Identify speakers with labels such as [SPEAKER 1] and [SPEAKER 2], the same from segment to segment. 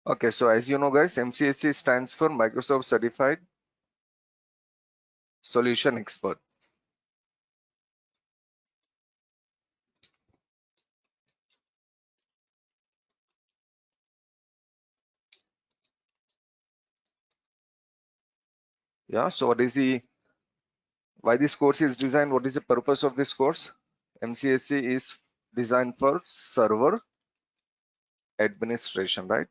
[SPEAKER 1] Okay, so as you know guys, MCSE stands for Microsoft Certified Solution Expert. Yeah, so why this course is designed? What is the purpose of this course? MCSE is designed for server administration, right?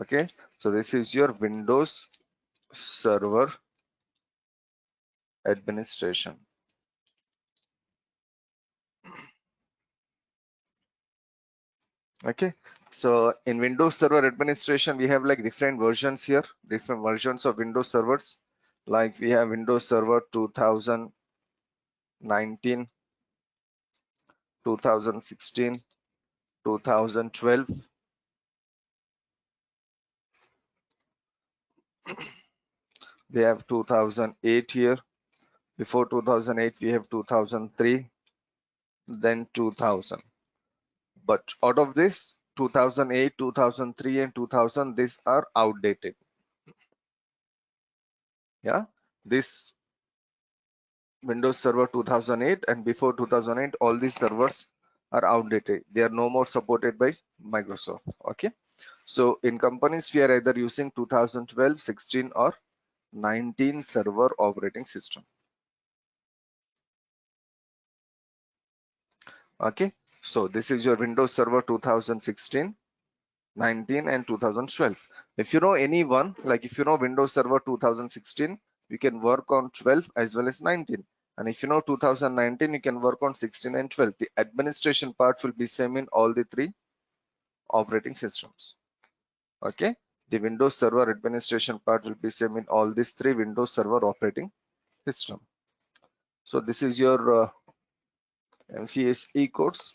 [SPEAKER 1] Okay, so this is your Windows Server Administration. Okay, so in Windows Server Administration, we have like different versions here, different versions of Windows servers. Like we have Windows Server 2019, 2016, 2012. We have 2008 here. Before 2008, we have 2003, then 2000. But out of this, 2008, 2003, and 2000, these are outdated. Yeah, this Windows Server 2008 and before 2008, all these servers are outdated. They are no more supported by Microsoft. Okay, so in companies, we are either using 2012, 16, or 19 server operating system. Okay, so this is your Windows Server 2016, 19, and 2012. If you know any one, like if you know Windows Server 2016, you can work on 12 as well as 19. And if you know 2019, you can work on 16 and 12. The administration part will be same in all the three operating systems. Okay, the Windows Server administration part will be same in all these three Windows Server operating system. So this is your MCSE course.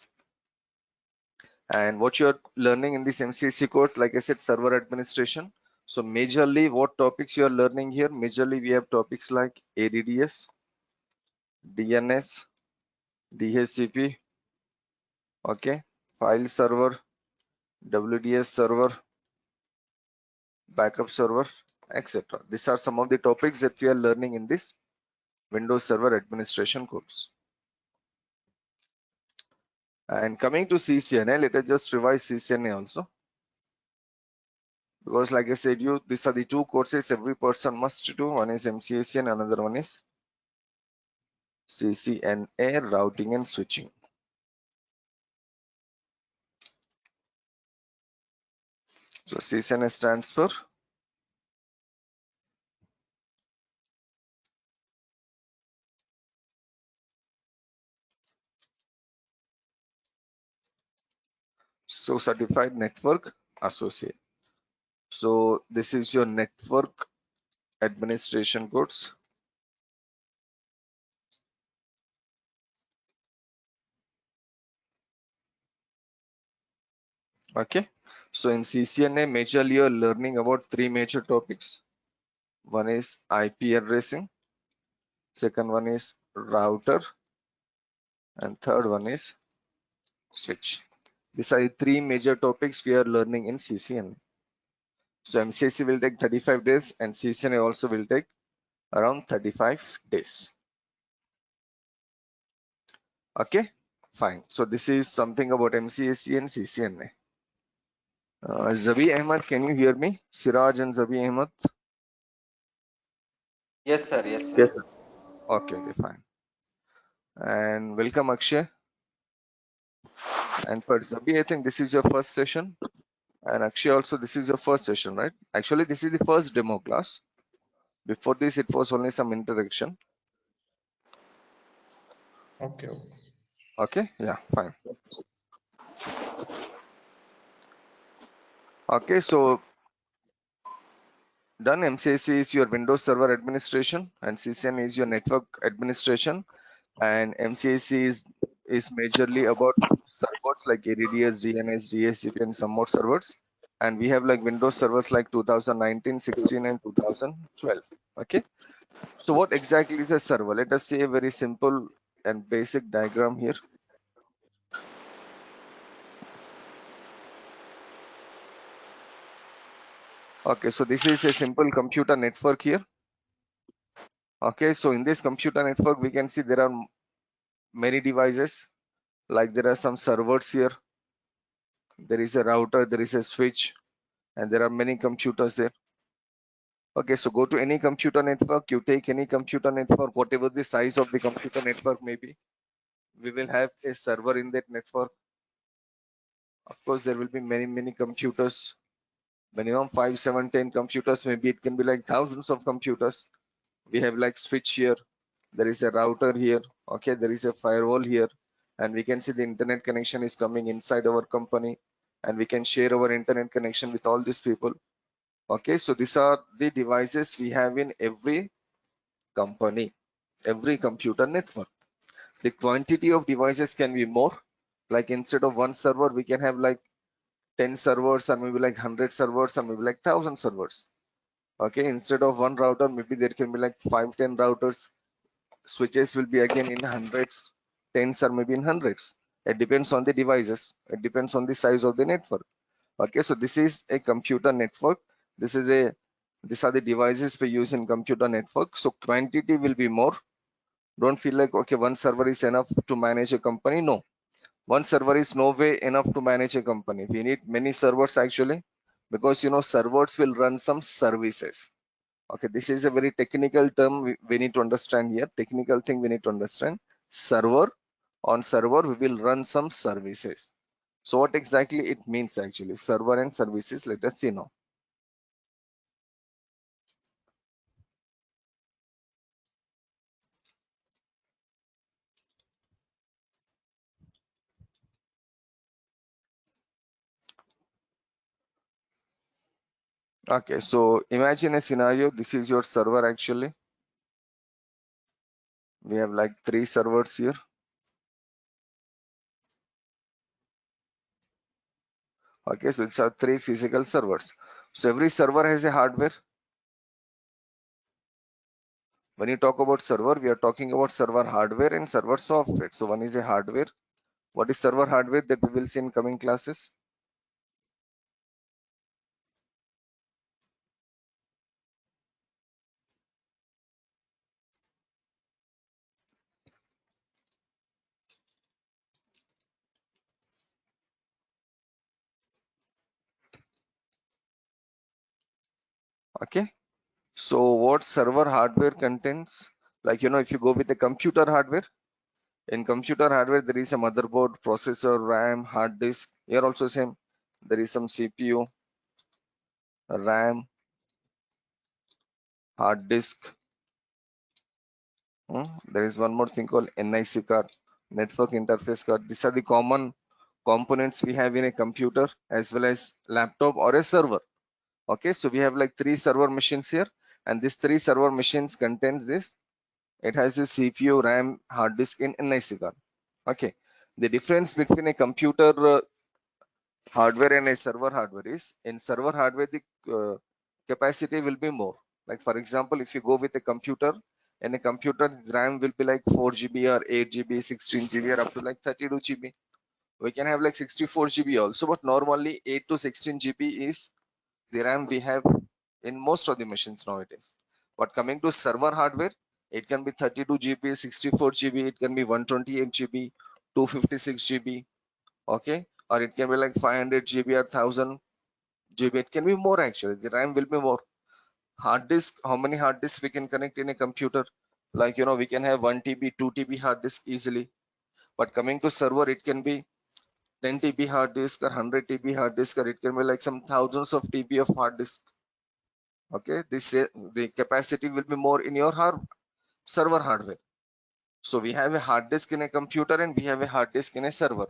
[SPEAKER 1] And what you're learning in this MCSE course, like I said, server administration. So majorly what topics you are learning here, majorly we have topics like ADDS, DNS, DHCP, okay, file server, WDS server, backup server, etc. These are some of the topics that we are learning in this Windows Server Administration course. And coming to CCNA, let us just revise CCNA also. Because like I said, these are the two courses every person must do. One is MCSE and another one is CCNA, routing and switching. So CCNA stands for Certified Network Associate. So this is your network administration course. Okay. So in CCNA, majorly you're learning about three major topics. One is IP addressing, second one is router, and third one is switch. These are the three major topics we are learning in CCNA. So MCSE will take 35 days and CCNA also will take around 35 days. Okay, fine. So this is something about MCSE and CCNA. Zabi Ahmed, can you hear me? Siraj and Zabi Ahmed?
[SPEAKER 2] Yes, sir. Yes,
[SPEAKER 1] Yes,
[SPEAKER 2] sir.
[SPEAKER 1] sir. Okay, fine. And welcome Akshay. And for Zabi, I think this is your first session. And Akshay also, this is your first session, right? Actually, this is the first demo class. Before this, it was only some interaction.
[SPEAKER 3] Okay.
[SPEAKER 1] Okay, yeah, fine. Okay, so done. MCSE is your Windows Server Administration and CCN is your network administration. And MCSE is majorly about servers like ADDS, DNS, DHCP, and some more servers. And we have like Windows servers like 2019, 16, and 2012. Okay. So what exactly is a server? Let us say a very simple and basic diagram here. Okay, so this is a simple computer network here. Okay, so in this computer network, we can see there are many devices, like there are some servers here, there is a router, there is a switch, and there are many computers there. Okay, so go to any computer network, you take any computer network, whatever the size of the computer network may be, we will have a server in that network. Of course, there will be many computers, minimum 5, 7, 10 computers, maybe it can be like thousands of computers. We have like switch here, there is a router here, okay, there is a firewall here, and we can see the internet connection is coming inside our company, and we can share our internet connection with all these people. Okay, so these are the devices we have in every company, every computer network. The quantity of devices can be more, like instead of one server we can have like 10 servers, or maybe like 100 servers, or maybe like 1000 servers. Okay, instead of one router, maybe there can be like 5-10 routers. Switches will be again in hundreds, tens, or maybe in hundreds. It depends on the devices, it depends on the size of the network. Okay, so this is a computer network. This is a These are the devices we use in computer network. So quantity will be more. Don't feel like okay, one server is enough to manage a company. No, one server is no way enough to manage a company. We need many servers actually, because servers will run some services. Okay, this is a very technical term we need to understand here. Technical thing we need to understand. Server, on server we will run some services. So what exactly it means actually, server and services, let us see now. Okay, so imagine a scenario. This is your server actually. We have like 3 servers here. Okay, so it's our 3 physical servers. So every server has a hardware. When you talk about server, we are talking about server hardware and server software. So one is a hardware. What is server hardware, that we will see in coming classes? Okay, so what server hardware contains, like if you go with the computer hardware, in computer hardware there is a motherboard, processor, RAM, hard disk. Here also same, there is some CPU, RAM, hard disk. There is one more thing called NIC card, network interface card. These are the common components we have in a computer as well as laptop or a server. Okay, so we have like 3 server machines here, and these 3 server machines contains this. It has a CPU, RAM, hard disk, and NIC card. Okay, the difference between a computer hardware and a server hardware is, in server hardware the capacity will be more. Like for example, if you go with a computer, and a computer RAM will be like 4 GB or 8 GB, 16 GB, or up to like 32 GB. We can have like 64 GB also, but normally 8 to 16 GB is the RAM we have in most of the machines nowadays. But coming to server hardware, it can be 32 GB, 64 GB, it can be 128 GB, 256 GB. Okay, or it can be like 500 GB or 1000 GB. It can be more actually, the RAM will be more. Hard disk, how many hard disks we can connect in a computer? Like we can have 1 TB, 2 TB hard disk easily. But coming to server, it can be 10 TB hard disk or 100 TB hard disk, or it can be like some thousands of TB of hard disk. Okay, the capacity will be more in your server hardware. So we have a hard disk in a computer, and we have a hard disk in a server.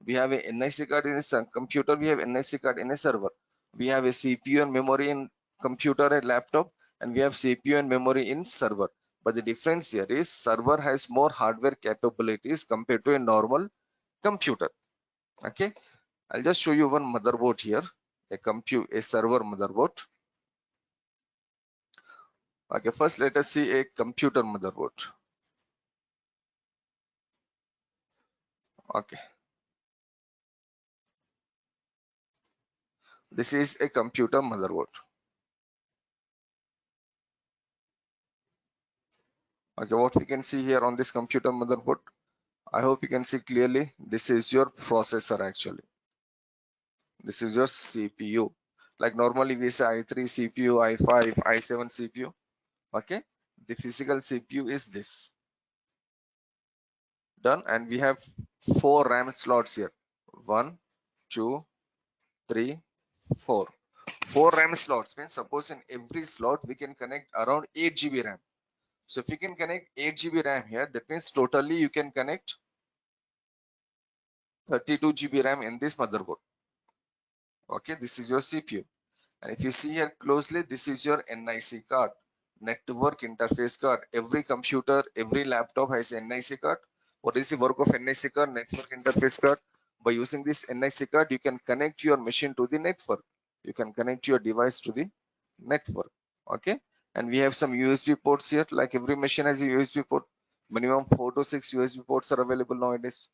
[SPEAKER 1] We have a NIC card in a computer, we have NIC card in a server. We have a CPU and memory in computer and laptop, and we have CPU and memory in server. But the difference here is server has more hardware capabilities compared to a normal computer. Okay, I'll just show you one motherboard here, a server motherboard. Okay, first let us see a computer motherboard. Okay, this is a computer motherboard. Okay, what we can see here on this computer motherboard, I hope you can see clearly, this is your processor actually. This is your CPU. Like normally we say i3 CPU, i5, i7 CPU. Okay, the physical CPU is this. Done. And we have 4 RAM slots here. 1, 2, 3, 4. 4 RAM slots means suppose in every slot we can connect around 8 GB RAM. So if you can connect 8 GB RAM here, that means totally you can connect 32 GB RAM in this motherboard. Okay, this is your CPU. And if you see here closely, this is your NIC card, network interface card. Every computer, every laptop has NIC card. What is the work of NIC card? Network interface card. By using this NIC card, you can connect your machine to the network. You can connect your device to the network. Okay. And we have some USB ports here. Like every machine has a USB port. Minimum 4 to 6 USB ports are available nowadays.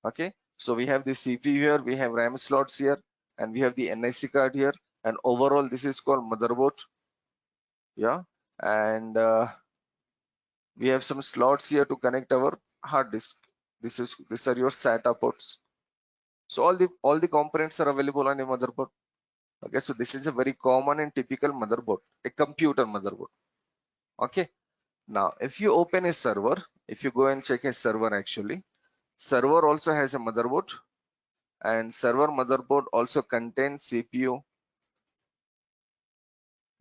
[SPEAKER 1] Okay, so we have the CPU here, we have RAM slots here, and we have the NIC card here, and overall this is called motherboard. Yeah, and we have some slots here to connect our hard disk. These are your SATA ports. So all the components are available on a motherboard. Okay, so this is a very common and typical motherboard, a computer motherboard. Okay, now if you open a server, if you go and check a server, actually server also has a motherboard, and server motherboard also contains CPU,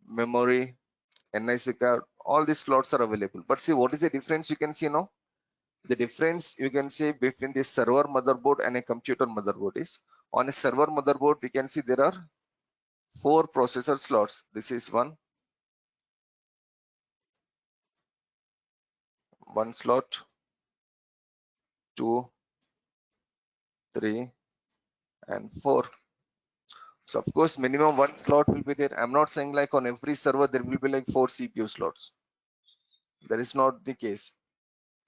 [SPEAKER 1] memory, NIC card. All these slots are available. But see, what is the difference you can see now? The difference you can see between the server motherboard and a computer motherboard is, on a server motherboard we can see there are 4 processor slots. This is one slot, 2, 3, and 4. So of course minimum 1 slot will be there. I'm not saying like on every server there will be like 4 CPU slots. That is not the case.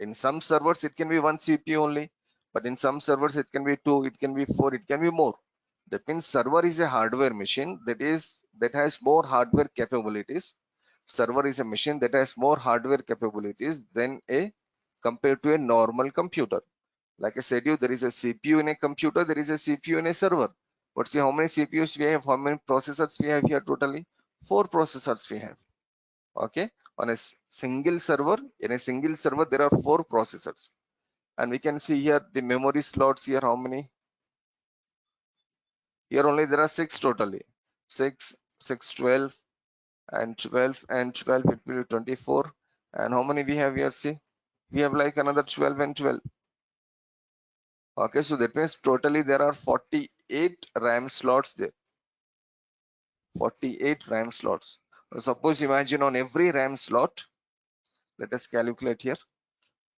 [SPEAKER 1] In some servers it can be 1 CPU only, but in some servers it can be 2, it can be 4, it can be more. That means server is a hardware machine that has more hardware capabilities. Server is a machine that has more hardware capabilities than a compared to a normal computer. Like I said you, there is a CPU in a computer, there is a CPU in a server. But see how many CPUs we have, how many processors we have here totally? 4 processors we have. Okay, on a single server, in a single server there are 4 processors. And we can see here the memory slots here, how many? Here only there are 6 totally. 6, 6, 12, and 12, and 12, it will be 24. And how many we have here? See, we have like another 12 and 12. Okay, so that means totally there are 48 RAM slots there. 48 RAM slots. Suppose imagine on every RAM slot, let us calculate here.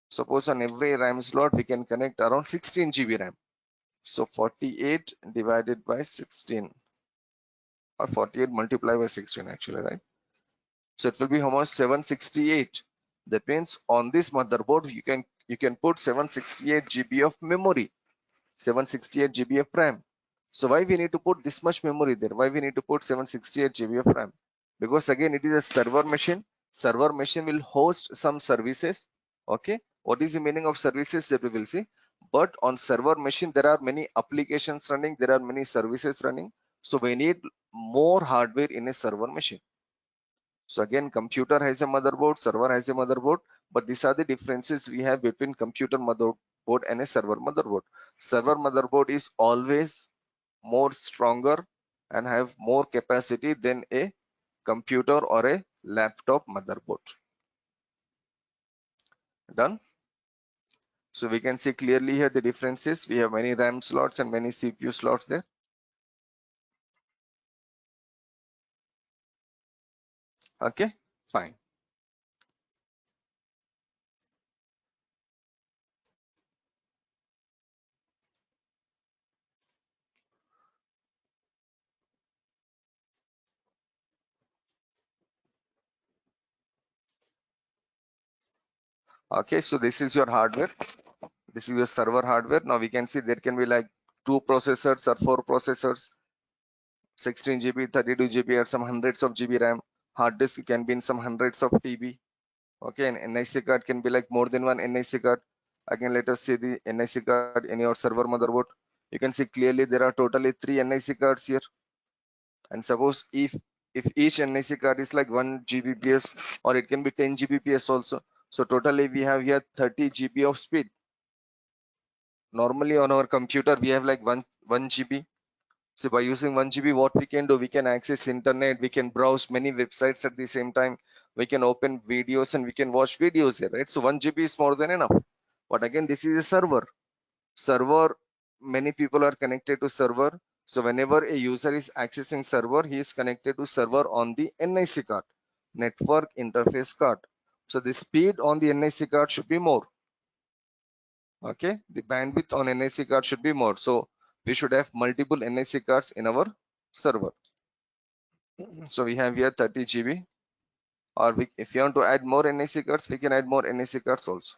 [SPEAKER 1] Suppose on every RAM slot we can connect around 16 GB RAM. So 48 divided by 16, or 48 multiplied by 16 actually, right? So it will be almost 768. That means on this motherboard you can put 768 GB of memory, 768 GB of RAM. So why we need to put this much memory there? Why we need to put 768 GB of RAM? Because again it is a server machine. Server machine will host some services. Okay, what is the meaning of services that we will see? But on server machine there are many applications running, there are many services running. So we need more hardware in a server machine. So again, computer has a motherboard, server has a motherboard, but these are the differences we have between computer motherboard and a server motherboard. Server motherboard is always more stronger and have more capacity than a computer or a laptop motherboard. Done. So we can see clearly here the differences. We have many RAM slots and many CPU slots there. Okay, fine. Okay, so this is your hardware. This is your server hardware. Now we can see there can be like 2 processors or 4 processors, 16 GB, 32 GB, or some hundreds of GB RAM. Hard disk can be in some hundreds of TB. Okay, an NIC card can be like more than one NIC card. Again, let us see the NIC card in your server motherboard. You can see clearly there are totally 3 NIC cards here. And suppose if each NIC card is like 1 Gbps, or it can be 10 Gbps also. So totally we have here 30 GB of speed. Normally on our computer we have like 1 GB. So by using 1 GB, what we can do, we can access internet, we can browse many websites at the same time, we can open videos and we can watch videos here, right? So 1 GB is more than enough. But again, this is a server. Many people are connected to server. So whenever a user is accessing server, he is connected to server on the NIC card, network interface card. So the speed on the NIC card should be more. Okay, the bandwidth on NIC card should be more. So we should have multiple NIC cards in our server. So we have here 30 GB, or if you want to add more NIC cards, we can add more NIC cards also.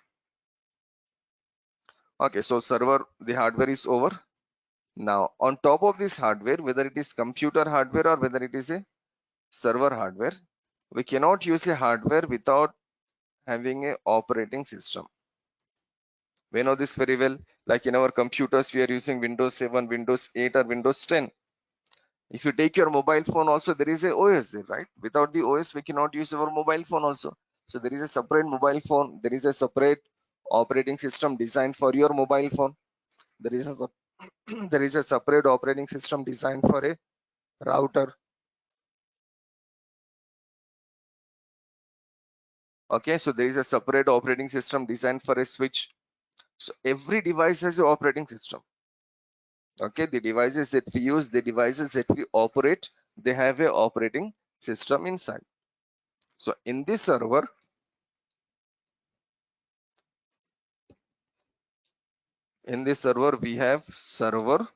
[SPEAKER 1] Okay, so server, the hardware is over. Now on top of this hardware, whether it is computer hardware or whether it is a server hardware, we cannot use a hardware without having a operating system. We know this very well. Like in our computers, we are using Windows 7, Windows 8 or Windows 10. If you take your mobile phone also, there is a OS there, right? Without the OS, we cannot use our mobile phone also. So there is a separate mobile phone. There is a separate operating system designed for your mobile phone. There is a there is a separate operating system designed for a router. Okay, so there is a separate operating system designed for a switch. So every device has an operating system. Okay, the devices that we use, the devices that we operate, they have a operating system inside. So in this server, we have server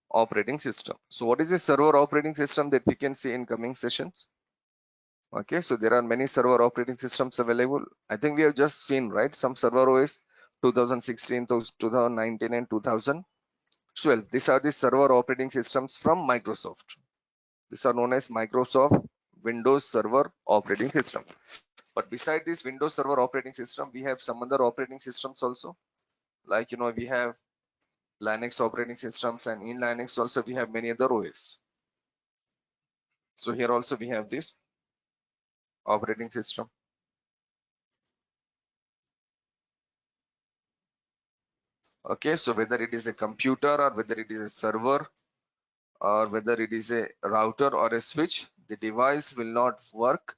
[SPEAKER 1] operating system. So what is a server operating system that we can see in coming sessions? Okay, so there are many server operating systems available. I think we have just seen, right, some server OS 2016 to 2019 and 2012. These are the server operating systems from Microsoft. These are known as Microsoft Windows Server Operating System. But beside this Windows Server Operating System, we have some other operating systems also. Like, we have Linux operating systems, and in Linux also we have many other OS. So here also we have this operating system. Okay, so whether it is a computer or whether it is a server or whether it is a router or a switch, the device will not work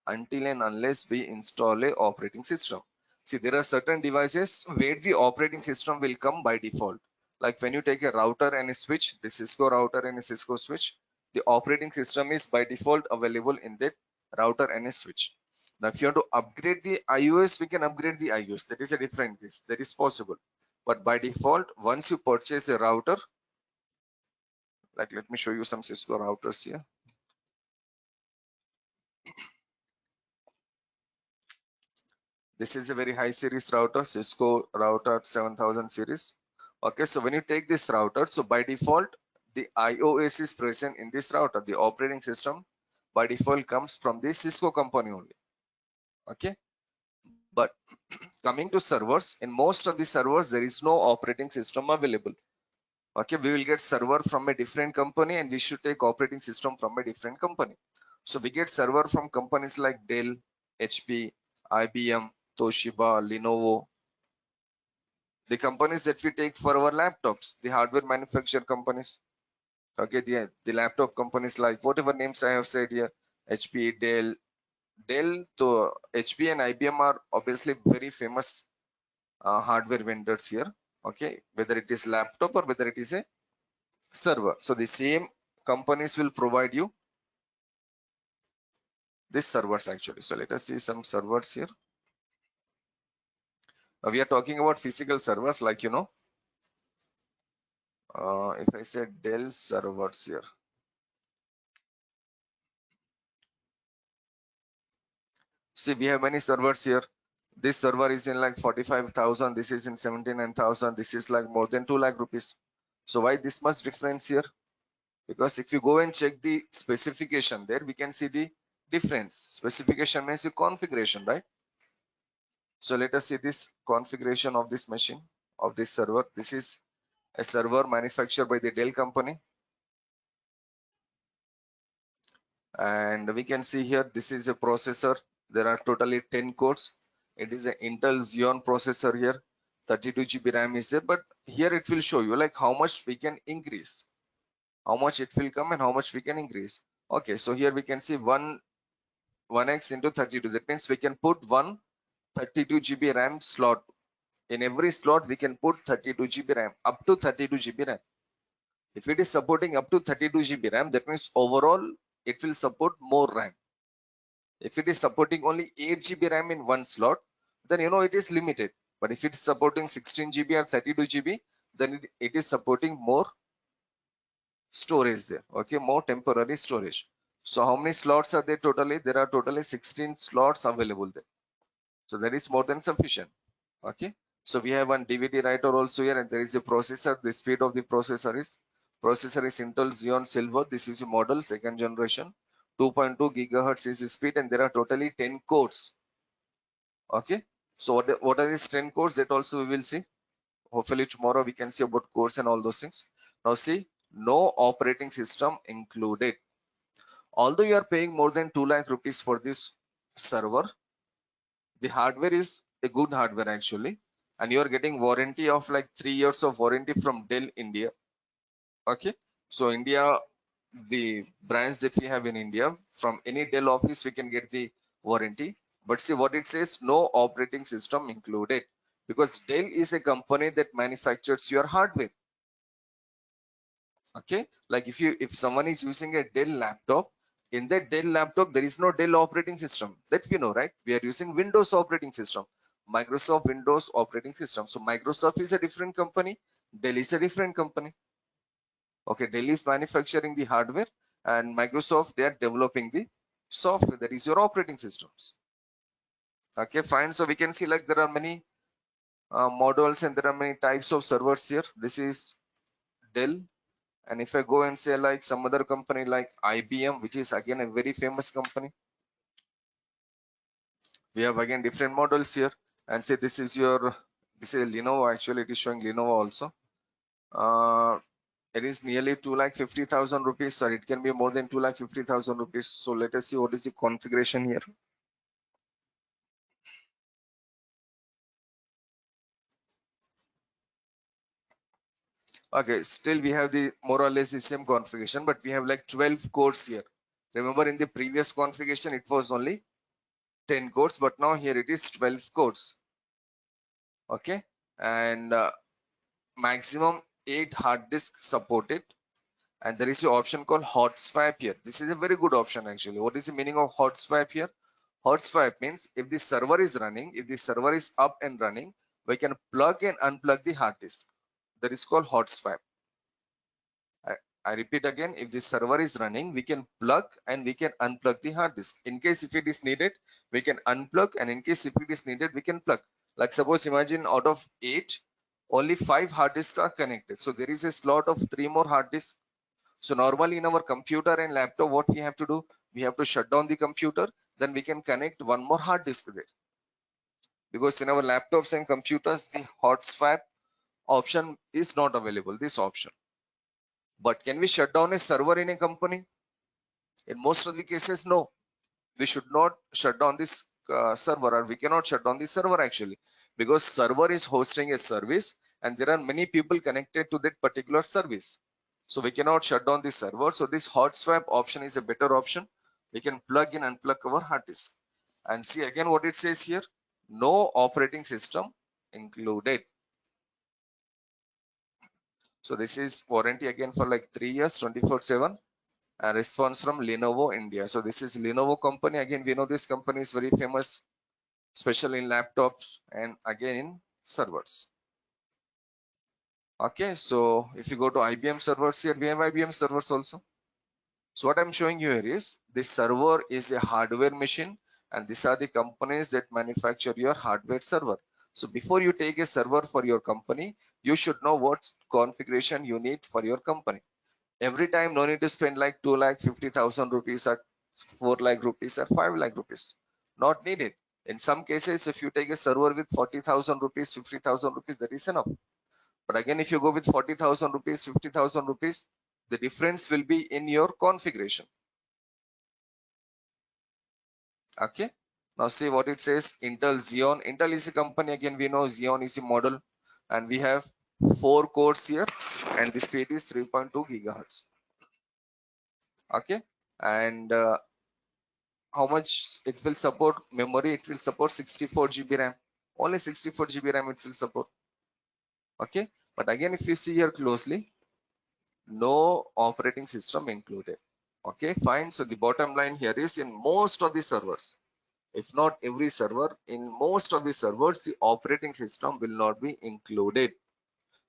[SPEAKER 1] until and unless we install a operating system. See, there are certain devices where the operating system will come by default. Like when you take a router and a switch, the Cisco router and a Cisco switch, the operating system is by default available in that router and a switch. Now, if you want to upgrade the iOS, we can upgrade the iOS. That is a different case. That is possible. But by default, once you purchase a router, like let me show you some Cisco routers here. This is a very high series router, Cisco router 7000 series. Okay, so when you take this router, so by default, the iOS is present in this router. The operating system by default comes from the Cisco company only. Okay, but coming to servers, in most of the servers, there is no operating system available. Okay, we will get server from a different company and we should take operating system from a different company. So we get server from companies like Dell, HP, IBM, Toshiba, Lenovo. The companies that we take for our laptops, the hardware manufacturer companies. Okay, the laptop companies like whatever names I have said here, HP, Dell to HP and IBM are obviously very famous hardware vendors here. Okay, whether it is laptop or whether it is a server. So the same companies will provide you these servers actually. So let us see some servers here. We are talking about physical servers, like if I say Dell servers here. See, we have many servers here. This server is in like 45,000. This is in 79,000. This is like more than 2 lakh rupees. So why this much difference here? Because if you go and check the specification there, we can see the difference. Specification means the configuration, right? So let us see this configuration of this machine, of this server. This is a server manufactured by the Dell company, and we can see here this is a processor. There are totally 10 cores. It is an Intel Xeon processor here. 32 GB RAM is there, but here it will show you like how much we can increase, how much it will come and how much we can increase. Okay, so here we can see 1x into 32. That means we can put one 32 GB RAM slot. In every slot we can put 32 GB RAM, up to 32 GB RAM. If it is supporting up to 32 GB RAM, that means overall it will support more RAM. If it is supporting only 8 GB RAM in one slot, then you know it is limited. But if it is supporting 16 GB or 32 GB, then it is supporting more storage there. Okay, more temporary storage. So how many slots are there totally? There are totally 16 slots available there. So that is more than sufficient. Okay, so we have one DVD writer also here, and there is a processor. The speed of the processor is Intel Xeon Silver. This is a model, second generation. 2.2 gigahertz is the speed, and there are totally 10 cores. Okay, so what are these 10 cores? That also we will see. Hopefully tomorrow we can see about cores and all those things. Now see, no operating system included. Although you are paying more than 2 lakh rupees for this server, the hardware is a good hardware actually, and you are getting warranty of like 3 years of warranty from Dell India. Okay, so India, the brands that we have in India, from any Dell office we can get the warranty. But see what it says, no operating system included, because Dell is a company that manufactures your hardware. Okay, like if someone is using a Dell laptop, in that Dell laptop there is no Dell operating system, that we know, right? We are using Windows operating system, Microsoft Windows operating system. So Microsoft is a different company, Dell is a different company. Okay, Dell is manufacturing the hardware, and Microsoft, they are developing the software, that is your operating systems. Okay, fine. So we can see like there are many models and there are many types of servers here. This is Dell. And if I go and say like some other company like IBM, which is again a very famous company, we have again different models here. And say this is Lenovo. Actually it is showing Lenovo also. It is nearly 2,50,000 rupees. Sorry, it can be more than 2,50,000 rupees. So let us see what is the configuration here. Okay, still we have the more or less the same configuration, but we have like 12 cores here. Remember in the previous configuration it was only 10 cores, but now here it is 12 cores. Okay, and maximum 8 hard disks supported, and there is an option called hot swap here. This is a very good option actually. What is the meaning of hot swap here? Hot swap means if the server is running, if the server is up and running, we can plug and unplug the hard disk. That is called hot swap. I repeat again, if the server is running, we can plug and we can unplug the hard disk. In case if it is needed, we can unplug, and in case if it is needed, we can plug. Like suppose imagine out of 8, only 5 hard disks are connected. So there is a slot of 3 more hard disks. So normally in our computer and laptop, what we have to do? We have to shut down the computer, then we can connect one more hard disk there. Because in our laptops and computers, the hot swap option is not available, this option. But can we shut down a server in a company? In most of the cases, no. We should not shut down this server, or we cannot shut down the server actually, because server is hosting a service and there are many people connected to that particular service. So we cannot shut down the server. So this hot swap option is a better option. We can plug in and plug our hard disk. And see again what it says here. No operating system included. So this is warranty again for like 3 years, 24/7. A response from Lenovo India. So this is Lenovo company. Again, we know this company is very famous, especially in laptops and again in servers. Okay, so if you go to IBM servers, here we have IBM servers also. So what I'm showing you here is this server is a hardware machine, and these are the companies that manufacture your hardware server. So before you take a server for your company, you should know what configuration you need for your company. Every time, no need to spend like 2,50,000 rupees or 4 lakh rupees or 5 lakh rupees. Not needed. In some cases, if you take a server with 40,000 rupees, 50,000 rupees, that is enough. But again, if you go with 40,000 rupees, 50,000 rupees, the difference will be in your configuration. Okay. Now see what it says. Intel Xeon. Intel is a company. Again, we know Xeon is a model, and we have 4 cores here, and the speed is 3.2 gigahertz. Okay. And how much it will support memory? It will support 64 GB RAM. Only 64 GB RAM it will support. Okay. But again, if you see here closely, no operating system included. Okay, fine. So the bottom line here is, in most of the servers, if not every server, in most of the servers, the operating system will not be included.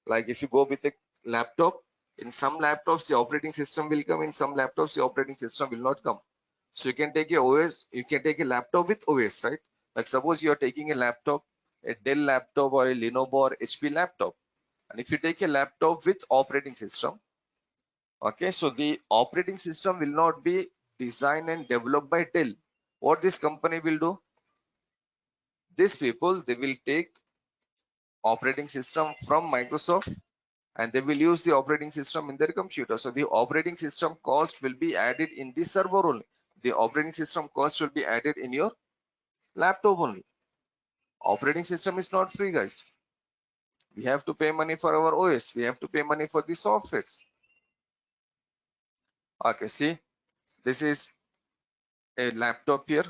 [SPEAKER 1] Like if you go with a laptop, in some laptops the operating system will come, in some laptops the operating system will not come. So you can take a OS, you can take a laptop with OS, right? Like suppose you are taking a laptop, a Dell laptop or a Lenovo or HP laptop, and if you take a laptop with operating system, okay, so the operating system will not be designed and developed by Dell. What this company will do, these people, they will take operating system from Microsoft and they will use the operating system in their computer. So the operating system cost will be added in the server only. The operating system cost will be added in your laptop only. Operating system is not free, guys. We have to pay money for our OS. We have to pay money for the softwares. Okay, see, this is a laptop here.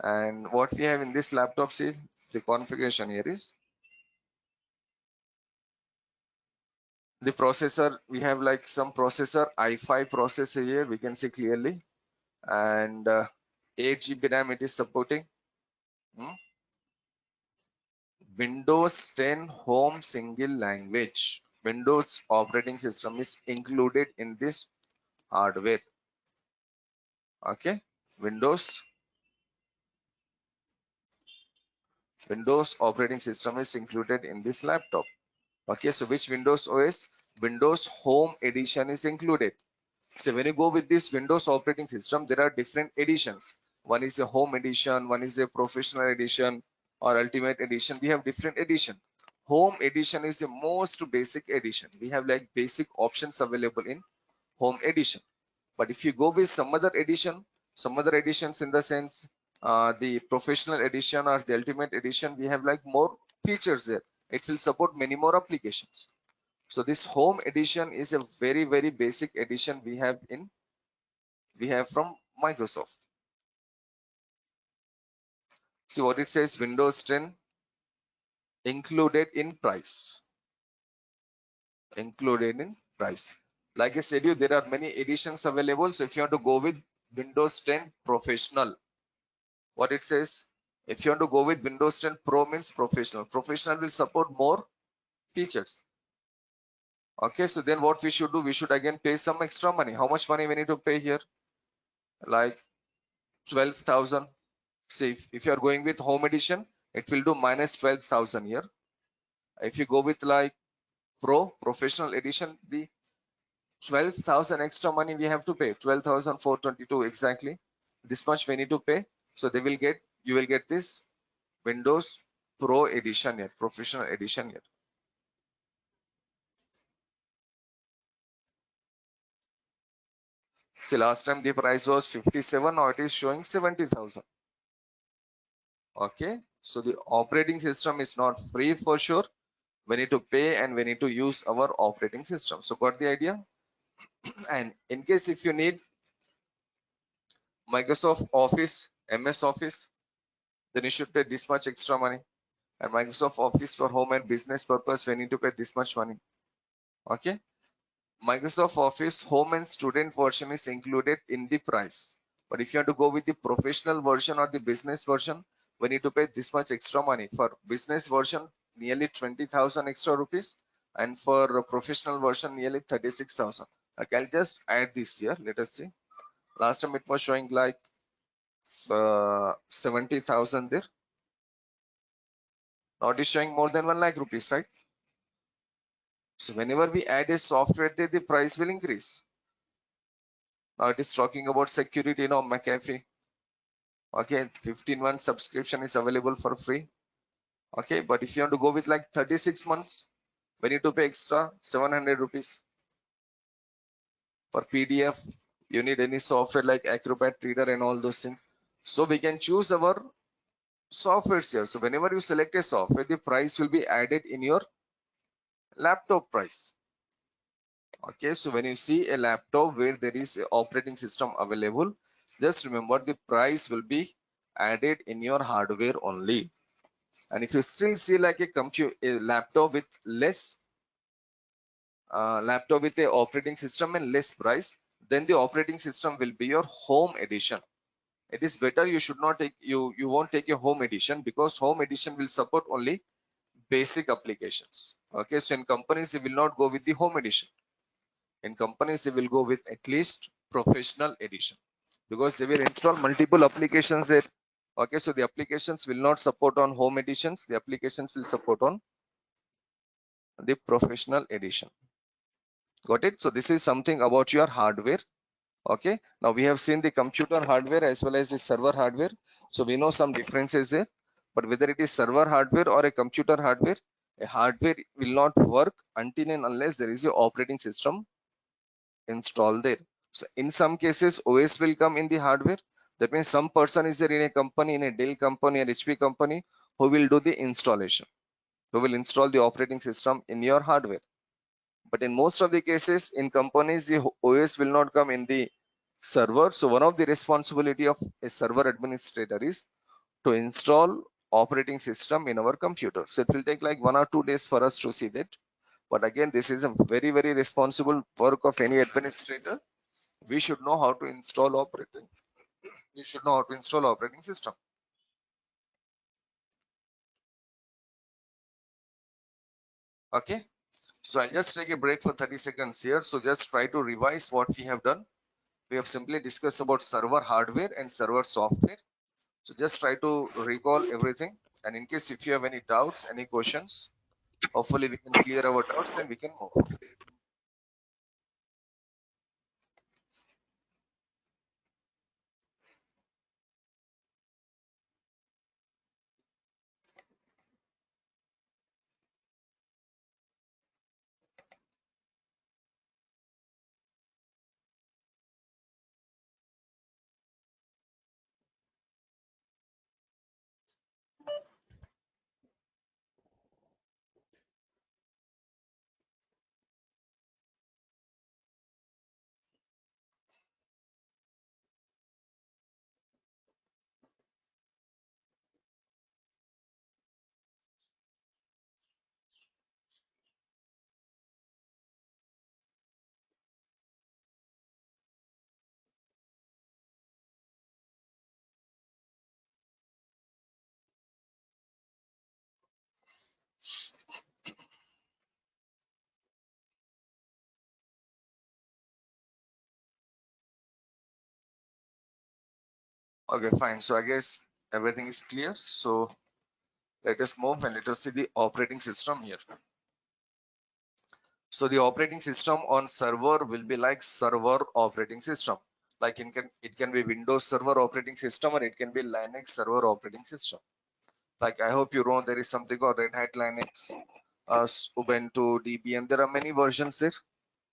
[SPEAKER 1] And what we have in this laptop, see, the configuration here is the processor. We have like some processor, i5 processor here, we can see clearly. And 8 GB RAM it is supporting. Windows 10 Home Single Language. Windows operating system is included in this hardware. Okay, Windows operating system is included in this laptop. Okay, so which Windows OS? Windows Home Edition is included. So when you go with this Windows operating system, there are different editions. One is a Home Edition, one is a Professional Edition or Ultimate Edition. We have different edition. Home Edition is the most basic edition. We have like basic options available in Home Edition. But if you go with some other edition, some other editions in the sense the Professional Edition or the Ultimate Edition, we have like more features there. It will support many more applications. So this Home Edition is a very, very basic edition we have from Microsoft. See what it says, Windows 10 included in price. Included in price. Like I said, there are many editions available. So if you want to go with Windows 10 Professional, what it says, if you want to go with Windows 10 Pro means Professional. Professional will support more features. Okay, so then what we should do, we should again pay some extra money. How much money we need to pay here? Like 12,000. See, if you are going with Home Edition, it will do minus 12,000 here. If you go with like Professional Edition, the 12,000 extra money we have to pay, 12,422 exactly. This much we need to pay. So you will get this Windows Pro Edition here, Professional Edition here. See, last time the price was 57, now it is showing 70,000. Okay, so the operating system is not free for sure. We need to pay and we need to use our operating system. So got the idea? And in case if you need Microsoft Office, MS Office, then you should pay this much extra money. And Microsoft Office for home and business purpose, we need to pay this much money. Okay, Microsoft Office home and student version is included in the price. But if you want to go with the professional version or the business version, we need to pay this much extra money. For business version, nearly 20,000 extra rupees, and for a professional version, nearly 36,000. Okay, I'll just add this here. Let us see. Last time it was showing like 70,000 there. Now it is showing more than 1 lakh rupees, right? So whenever we add a software there, the price will increase. Now it is talking about security, McAfee. Okay, 15 months subscription is available for free. Okay, but if you want to go with like 36 months, we need to pay extra 700 rupees for PDF. You need any software like Acrobat Reader and all those things. So we can choose our softwares here. So whenever you select a software, the price will be added in your laptop price. Okay, so when you see a laptop where there is a operating system available, just remember the price will be added in your hardware only. And if you still see like a laptop with less laptop with a operating system and less price, then the operating system will be your home edition. It is better you should not take you won't take a home edition, because home edition will support only basic applications. Okay, so in companies they will not go with the home edition. In companies they will go with at least professional edition, because they will install multiple applications there. Okay, so the applications will not support on home editions, the applications will support on the professional edition. Got it? So this is something about your hardware. Okay, now we have seen the computer hardware as well as the server hardware. So we know some differences there, but whether it is server hardware or a computer hardware, a hardware will not work until and unless there is a operating system installed there. So in some cases OS will come in the hardware. That means some person is there in a company, in a Dell company or HP company, who will do the installation, who will install the operating system in your hardware. But in most of the cases in companies, the OS will not come in the server. So one of the responsibility of a server administrator is to install operating system in our computer. So it will take like 1 or 2 days for us to see that. But again, this is a very, very responsible work of any administrator. We should know how to install operating. You should know how to install operating system. Okay. So I'll just take a break for 30 seconds here. So just try to revise what we have done. We have simply discussed about server hardware and server software. So just try to recall everything. And in case if you have any doubts, any questions, hopefully we can clear our doubts, then we can move. Okay, fine. So I guess everything is clear. So let us move and let us see the operating system here. So the operating system on server will be like server operating system. Like it can be Windows Server operating system, or it can be Linux server operating system. Like I hope you know there is something called Red Hat Linux, Ubuntu, Debian. There are many versions there.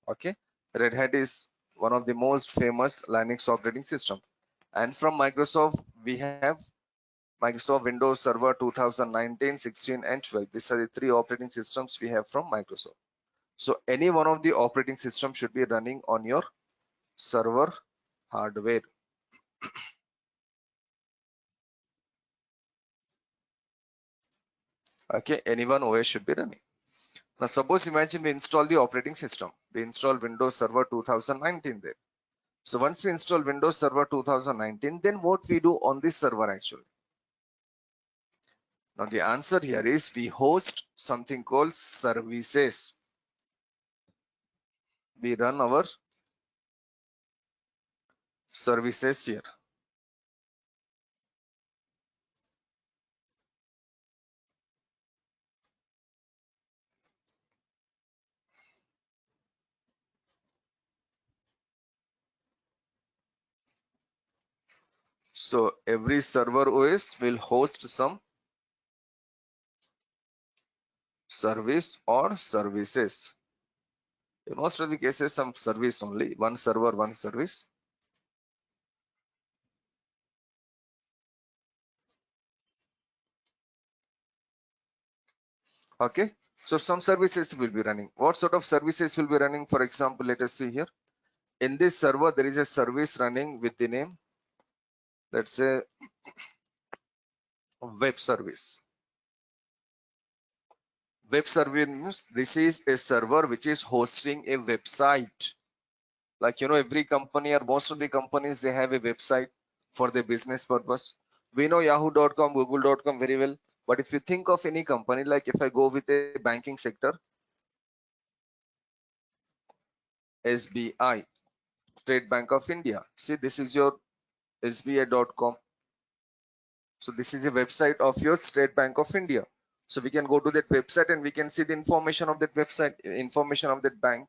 [SPEAKER 1] Okay, Red Hat is one of the most famous Linux operating system. And from Microsoft, we have Microsoft Windows Server 2019, 16, and 12. These are the three operating systems we have from Microsoft. So any one of the operating system should be running on your server hardware. Okay, any one OS should be running. Now suppose imagine we install the operating system. We install Windows Server 2019 there. So once we install Windows Server 2019, then what we do on this server actually? Now the answer here is we host something called services. We run our services here. So every server OS will host some service or services. In most of the cases, some service only, one server, one service. Okay, so some services will be running. What sort of services will be running? For example, let us see here. In this server, there is a service running with the name, let's say, web service. Web service means this is a server which is hosting a website. Like, every company or most of the companies, they have a website for their business purpose. We know yahoo.com, google.com very well. But if you think of any company, like if I go with a banking sector, SBI, State Bank of India. See, this is your sbi.com. So this is a website of your State Bank of India. So we can go to that website and we can see the information of that website, information of that bank.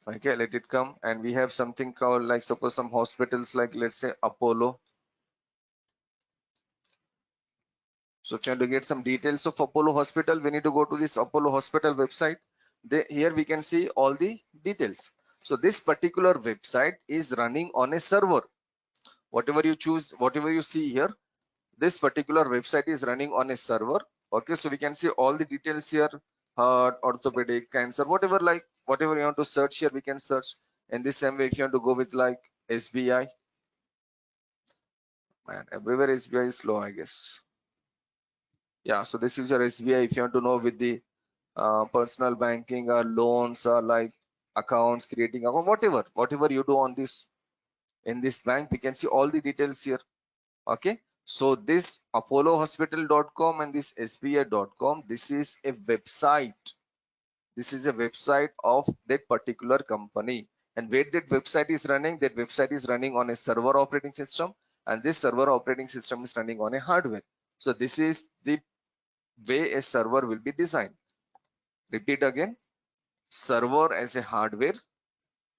[SPEAKER 1] Okay, let it come. And we have something called, like, suppose some hospitals, like let's say Apollo. So if you want to get some details of Apollo Hospital, we need to go to this Apollo Hospital website. Here we can see all the details. So this particular website is running on a server. Whatever you choose, whatever you see here, this particular website is running on a server. Okay, so we can see all the details here: heart, orthopedic, cancer, whatever, like whatever you want to search here, we can search. In the same way, if you want to go with like SBI, man, everywhere SBI is slow, I guess. Yeah, so this is your SBI. If you want to know with the personal banking or loans or like accounts, creating account, whatever you do on this, in this bank, we can see all the details here. Okay, so this apollohospital.com and this sbi.com, this is a website. This is a website of that particular company, and where that website is running, that website is running on a server operating system, and this server operating system is running on a hardware. So this is the way a server will be designed. Repeat again: server as a hardware.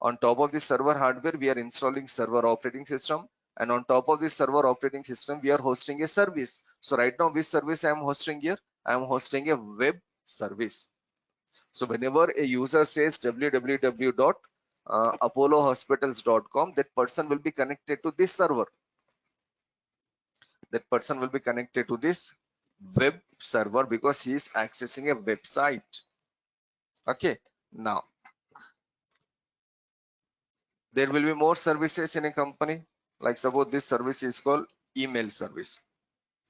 [SPEAKER 1] On top of the server hardware, we are installing server operating system, and on top of this server operating system, we are hosting a service. So right now, which service I am hosting here? I am hosting a web service. So whenever a user says www.apollohospitals.com, that person will be connected to this server. That person will be connected to this web server because he is accessing a website. Okay, now there will be more services in a company. Like suppose this service is called email service.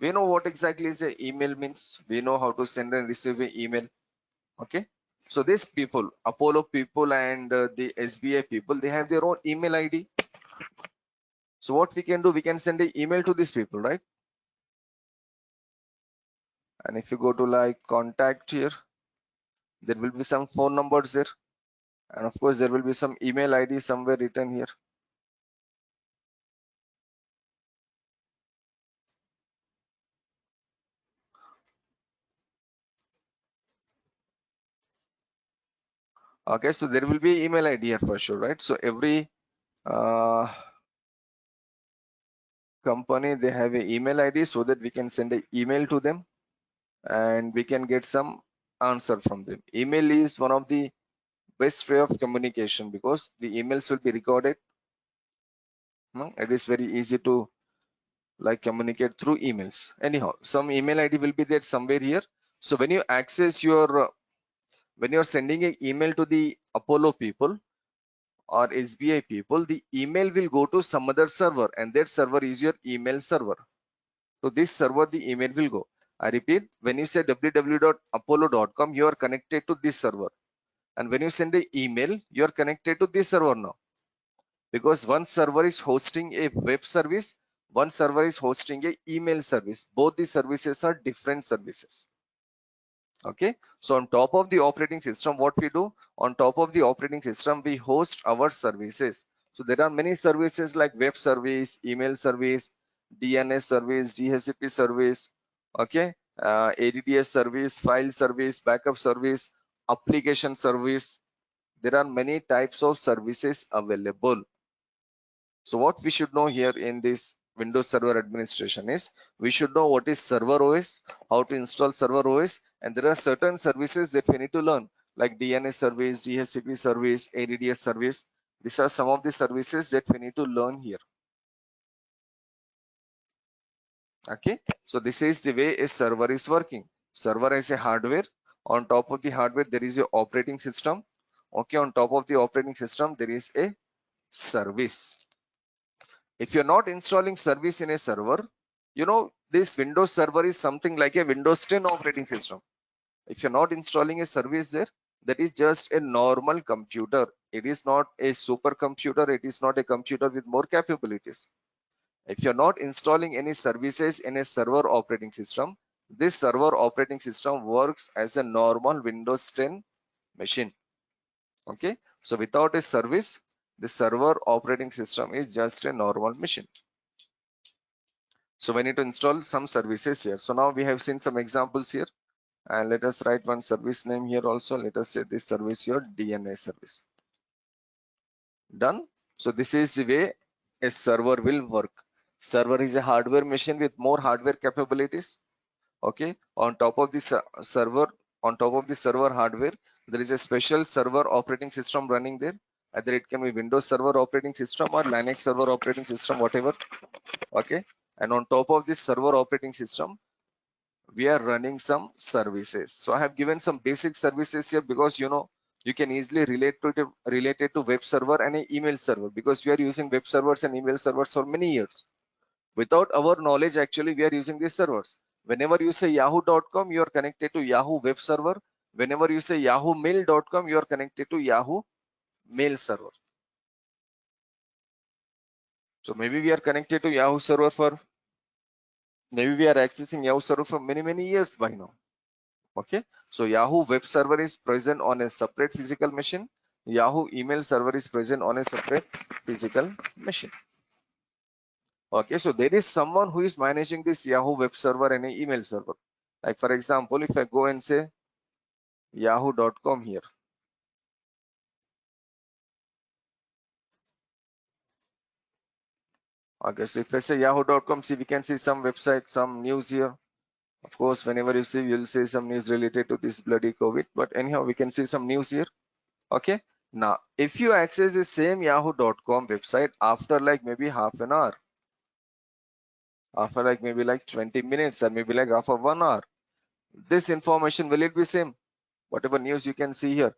[SPEAKER 1] We know what exactly is a email means. We know how to send and receive an email. Okay, so these people, Apollo people and the SBI people, they have their own email ID. So what we can do, we can send an email to these people, right? And if you go to like contact here, there will be some phone numbers there, and of course there will be some email ID somewhere written here. Okay, so there will be email ID here for sure, right? So every company, they have an email ID, so that we can send an email to them and we can get some answer from them. Email is one of the best way of communication because the emails will be recorded. It is very easy to like communicate through emails. Anyhow, some email ID will be there somewhere here. So when you access your when you're sending an email to the Apollo people or SBI people, the email will go to some other server, and that server is your email server. To this server, the email will go. I repeat, when you say www.apollo.com, you are connected to this server. And when you send an email, you are connected to this server now. Because one server is hosting a web service, one server is hosting a email service. Both the services are different services. Okay, so on top of the operating system, what we do, on top of the operating system, we host our services. So there are many services like web service, email service, DNS service, DHCP service, okay, ADDS service, file service, backup service, application service. There are many types of services available. So what we should know here in this Windows Server Administration is we should know what is Server OS, how to install Server OS, and there are certain services that we need to learn like DNS service, DHCP service, ADDS service. These are some of the services that we need to learn here. Okay, so this is the way a server is working. Server is a hardware. On top of the hardware, there is a operating system. Okay, on top of the operating system, there is a service. If you're not installing service in a server, you know, this Windows Server is something like a Windows 10 operating system. If you're not installing a service there, that is just a normal computer. It is not a supercomputer. It is not a computer with more capabilities. If you're not installing any services in a server operating system, this server operating system works as a normal Windows 10 machine. Okay, so without a service, the server operating system is just a normal machine. So we need to install some services here. So now we have seen some examples here, and let us write one service name here also. Let us say this service here, DNS service. Done. So this is the way a server will work. Server is a hardware machine with more hardware capabilities. Okay, on top of this server, on top of the server hardware, there is a special server operating system running there. Either it can be Windows Server operating system or Linux Server operating system, whatever. Okay, and on top of this server operating system, we are running some services. So I have given some basic services here because you know you can easily relate it to web server and an email server, because we are using web servers and email servers for many years. Without our knowledge, actually we are using these servers. Whenever you say yahoo.com, you are connected to Yahoo web server. Whenever you say yahoomail.com, you are connected to Yahoo mail server. So maybe we are connected to Yahoo server for, maybe we are accessing Yahoo server for many years by now. Okay, so Yahoo web server is present on a separate physical machine. Yahoo email server is present on a separate physical machine. Okay, so there is someone who is managing this Yahoo web server and an email server. Like for example, if I go and say yahoo.com here. Okay, so if I say yahoo.com, see, we can see some website, some news here. Of course, whenever you see, you'll see some news related to this bloody COVID. But anyhow, we can see some news here. Okay, now if you access the same yahoo.com website after like maybe half an hour, after like maybe like 20 minutes, or maybe like after 1 hour, this information, will it be same? Whatever news you can see here,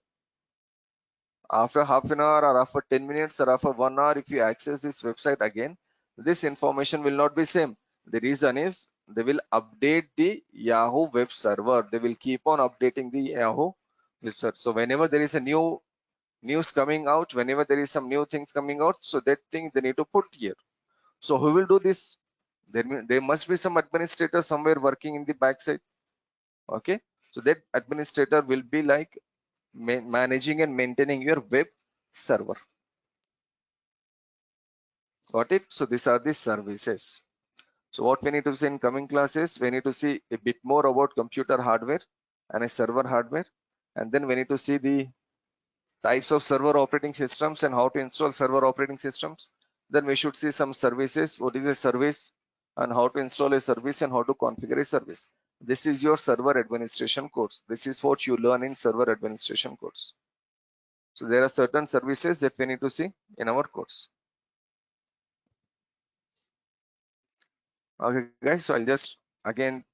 [SPEAKER 1] after half an hour or after 10 minutes or after 1 hour, if you access this website again, this information will not be same. The reason is they will update the Yahoo web server. They will keep on updating the Yahoo web server. So whenever there is a new news coming out, whenever there is some new things coming out, so that thing they need to put here. So who will do this? There must be some administrator somewhere working in the backside. Okay, so that administrator will be like managing and maintaining your web server. Got it? So these are the services. So what we need to see in coming classes, we need to see a bit more about computer hardware and a server hardware, and then we need to see the types of server operating systems and how to install server operating systems. Then we should see some services, what is a service and how to install a service and how to configure a service. This is your server administration course. This is what you learn in server administration course. So there are certain services that we need to see in our course. Okay guys, so I'll just again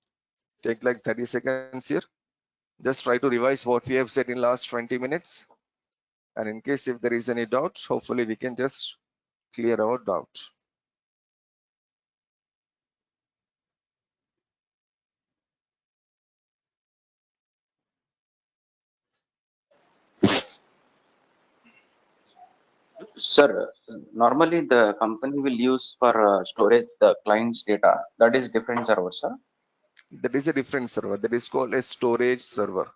[SPEAKER 1] take like 30 seconds here. Just try to revise what we have said in last 20 minutes. And in case if there is any doubt, hopefully we can just clear our doubt.
[SPEAKER 2] Sir, normally the company will use for storage the client's data. That is different server, sir.
[SPEAKER 1] That is a different server. That is called a storage server.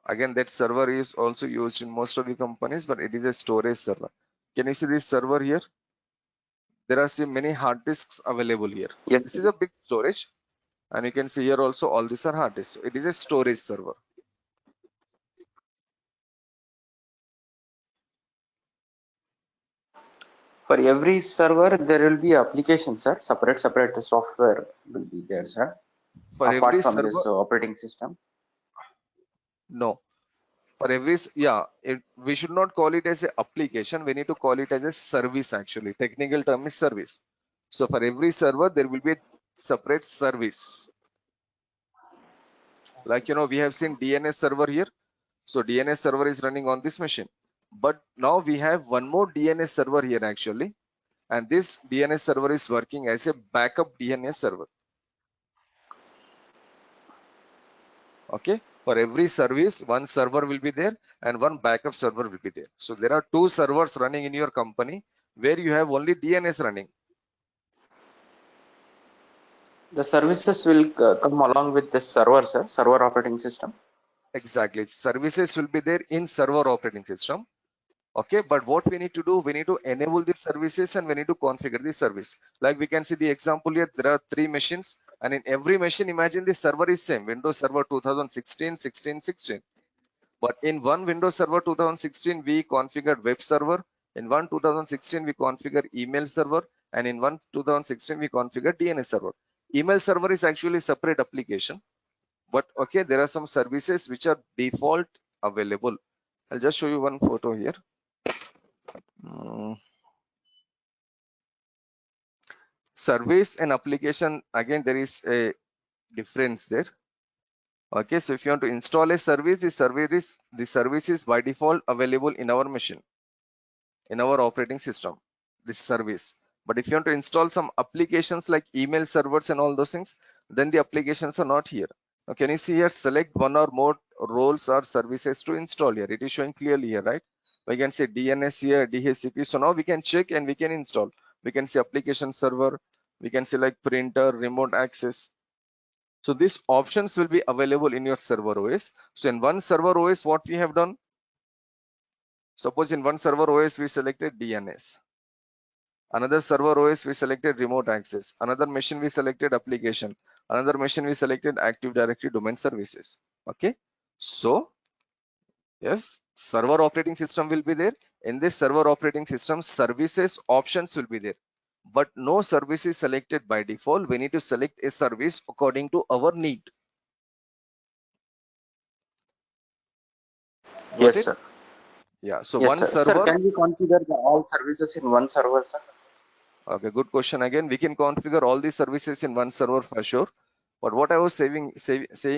[SPEAKER 1] Again, that server is also used in most of the companies, but it is a storage server. Can you see this server here? There are many hard disks available here.
[SPEAKER 2] Yes,
[SPEAKER 1] This
[SPEAKER 2] sir.
[SPEAKER 1] is a big storage. And you can see here also all these are hard disks. So it is a storage server.
[SPEAKER 2] For every server, there will be application, sir. Separate software will be there, sir.
[SPEAKER 1] For every
[SPEAKER 2] Apart from
[SPEAKER 1] server,
[SPEAKER 2] this operating system.
[SPEAKER 1] no. For every, yeah, we should not call it as a application. We need to call it as a service actually. Technical term is service. So for every server, there will be a separate service. Like, we have seen DNS server here. So DNS server is running on this machine. But now we have one more DNS server here actually. And this DNS server is working as a backup DNS server. Okay, for every service, one server will be there and one backup server will be there. So there are two servers running in your company where you have only DNS running.
[SPEAKER 2] The services will come along with this server, sir. Server operating system.
[SPEAKER 1] Exactly. Services will be there in server operating system. Okay, but what we need to do, we need to enable these services and we need to configure the service. Like we can see the example here, there are 3 machines and in every machine, imagine the server is same, Windows Server 2016, 16, 16. But in one Windows Server 2016, we configured web server. In one 2016, we configure email server. And in one 2016, we configure DNS server. Email server is actually a separate application. But okay, there are some services which are default available. I'll just show you one photo here. Service and application, again, there is a difference there. Okay, so if you want to install a service, the service is by default available in our machine, in our operating system, this service. But if you want to install some applications like email servers and all those things, then the applications are not here. Now, can you see here, select one or more roles or services to install here. It is showing clearly here, right? We can say DNS here, DHCP. So now we can check and we can install. We can see application server. We can see like printer, remote access. So these options will be available in your server OS. So in one server OS, what we have done, suppose in one server OS, we selected DNS. Another server OS, we selected remote access. Another machine, we selected application. Another machine, we selected Active Directory domain services. Okay. So yes, server operating system will be there. In this server operating system, services options will be there. But no service is selected by default. We need to select a service according to our need. Got
[SPEAKER 2] Yes,
[SPEAKER 1] it?
[SPEAKER 2] sir.
[SPEAKER 1] Yeah. So
[SPEAKER 2] Yes,
[SPEAKER 1] one
[SPEAKER 2] sir. Sir,
[SPEAKER 1] server.
[SPEAKER 2] can we configure all services in one server, sir?
[SPEAKER 1] Okay, good question again. We can configure all these services in one server for sure. But what I was saying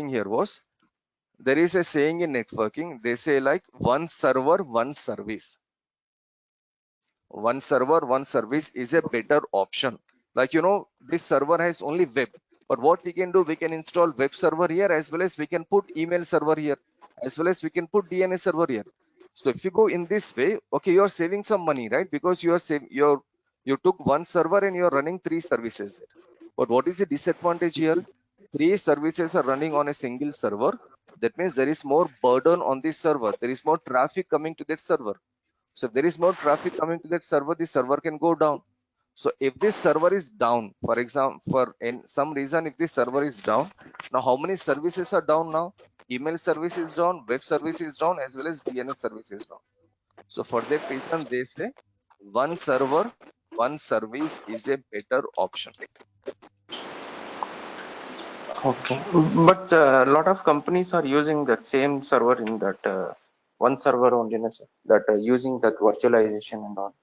[SPEAKER 1] here was, there is a saying in networking, they say like one server, one service. One server, one service is a better option. Like, this server has only web, but what we can do, we can install web server here, as well as we can put email server here, as well as we can put DNS server here. So if you go in this way, okay, you're saving some money, right? Because you took one server and you're running 3 services there. But what is the disadvantage here? 3 services are running on a single server. That means there is more burden on this server. There is more traffic coming to that server. So if there is more traffic coming to that server, the server can go down. So if this server is down, for example, for some reason, if this server is down, now how many services are down now? Email service is down, web service is down, as well as DNS service is down. So for that reason, they say one server, one service is a better option.
[SPEAKER 2] Okay. But a lot of companies are using that same server in that one server only, sir. That using that virtualization and all.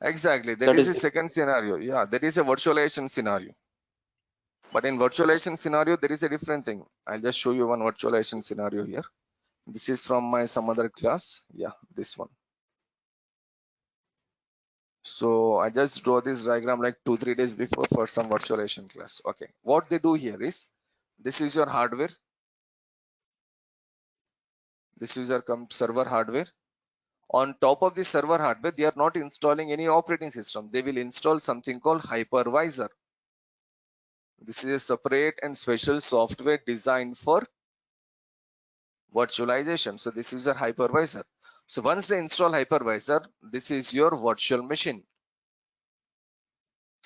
[SPEAKER 1] Exactly. That
[SPEAKER 2] That
[SPEAKER 1] is
[SPEAKER 2] is
[SPEAKER 1] the second scenario. Yeah, that is a virtualization scenario. But in virtualization scenario, there is a different thing. I'll just show you one virtualization scenario here. This is from my some other class. Yeah, this one. So I just draw this diagram like 2-3 days before for some virtualization class. Okay, what they do here is, this is your hardware. This is your server hardware. On top of the server hardware, they are not installing any operating system. They will install something called hypervisor. This is a separate and special software designed for virtualization. So this is your hypervisor. So once they install hypervisor, this is your virtual machine.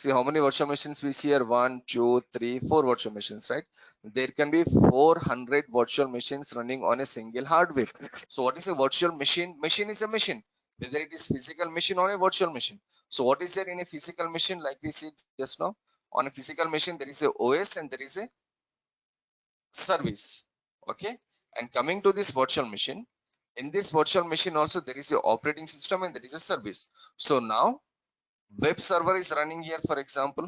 [SPEAKER 1] See how many virtual machines we see here? 1, 2, 3, 4 virtual machines, right? There can be 400 virtual machines running on a single hardware. So what is a virtual machine? Machine is a machine, whether it is physical machine or a virtual machine. So what is there in a physical machine? Like we see just now, on a physical machine, there is a OS and there is a service. Okay. And coming to this virtual machine, in this virtual machine also there is a operating system and there is a service. So now web server is running here, for example.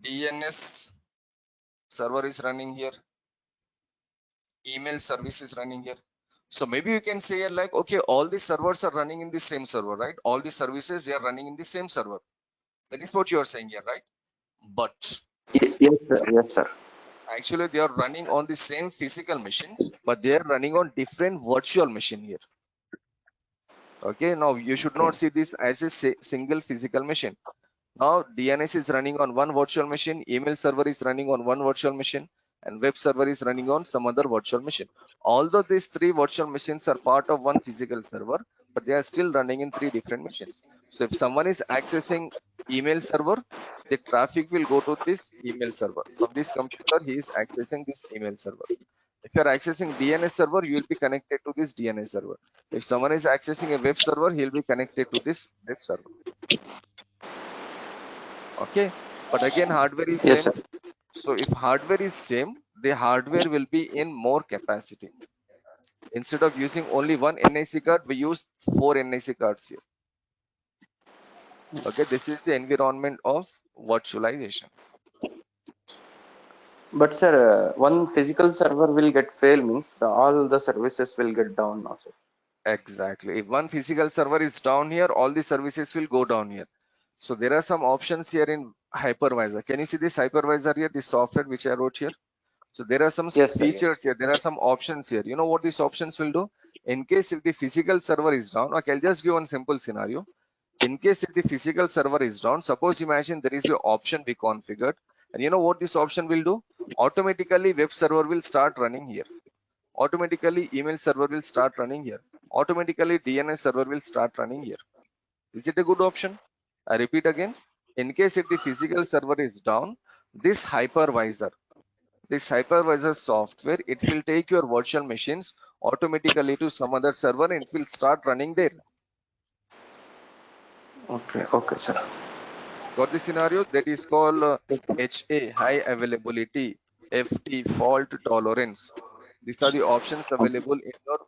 [SPEAKER 1] DNS server is running here, email service is running here. So maybe you can say like, okay, all these servers are running in the same server, right? All the services, they are running in the same server. That is what you are saying here, right? But
[SPEAKER 2] Yes, sir. Yes, sir.
[SPEAKER 1] actually they are running on the same physical machine, but they are running on different virtual machine here. Okay, now you should
[SPEAKER 2] Okay.
[SPEAKER 1] not see this as a single physical machine. Now DNS is running on one virtual machine, email server is running on one virtual machine, and web server is running on some other virtual machine. Although these three virtual machines are part of one physical server, but they are still running in three different machines. So if someone is accessing email server, the traffic will go to this email server. From this computer, he is accessing this email server. If you are accessing DNS server, you will be connected to this DNS server. If someone is accessing a web server, he will be connected to this web server. Okay, but again, hardware is
[SPEAKER 2] Yes,
[SPEAKER 1] same.
[SPEAKER 2] sir.
[SPEAKER 1] So if hardware is same, the hardware will be in more capacity. Instead of using only one NIC card, we use 4 NIC cards here. Okay, this is the environment of virtualization.
[SPEAKER 2] But sir, one physical server will get fail means all the services will get down also.
[SPEAKER 1] Exactly. If one physical server is down here, all the services will go down here. So there are some options here in hypervisor. Can you see this hypervisor here, this software which I wrote here? So there are some
[SPEAKER 2] Yes, sir. Yes.
[SPEAKER 1] features here. There are some options here. You know what these options will do? In case if the physical server is down, okay, I'll just give one simple scenario. In case if the physical server is down, suppose imagine there is an option we configured, and you know what this option will do? Automatically web server will start running here. Automatically email server will start running here. Automatically DNS server will start running here. Is it a good option? I repeat again. In case if the physical server is down, this hypervisor software, it will take your virtual machines automatically to some other server and it will start running there.
[SPEAKER 2] Okay. Okay, sir.
[SPEAKER 1] Got the scenario? That is called HA, high availability, FT, fault tolerance. These are the options available in your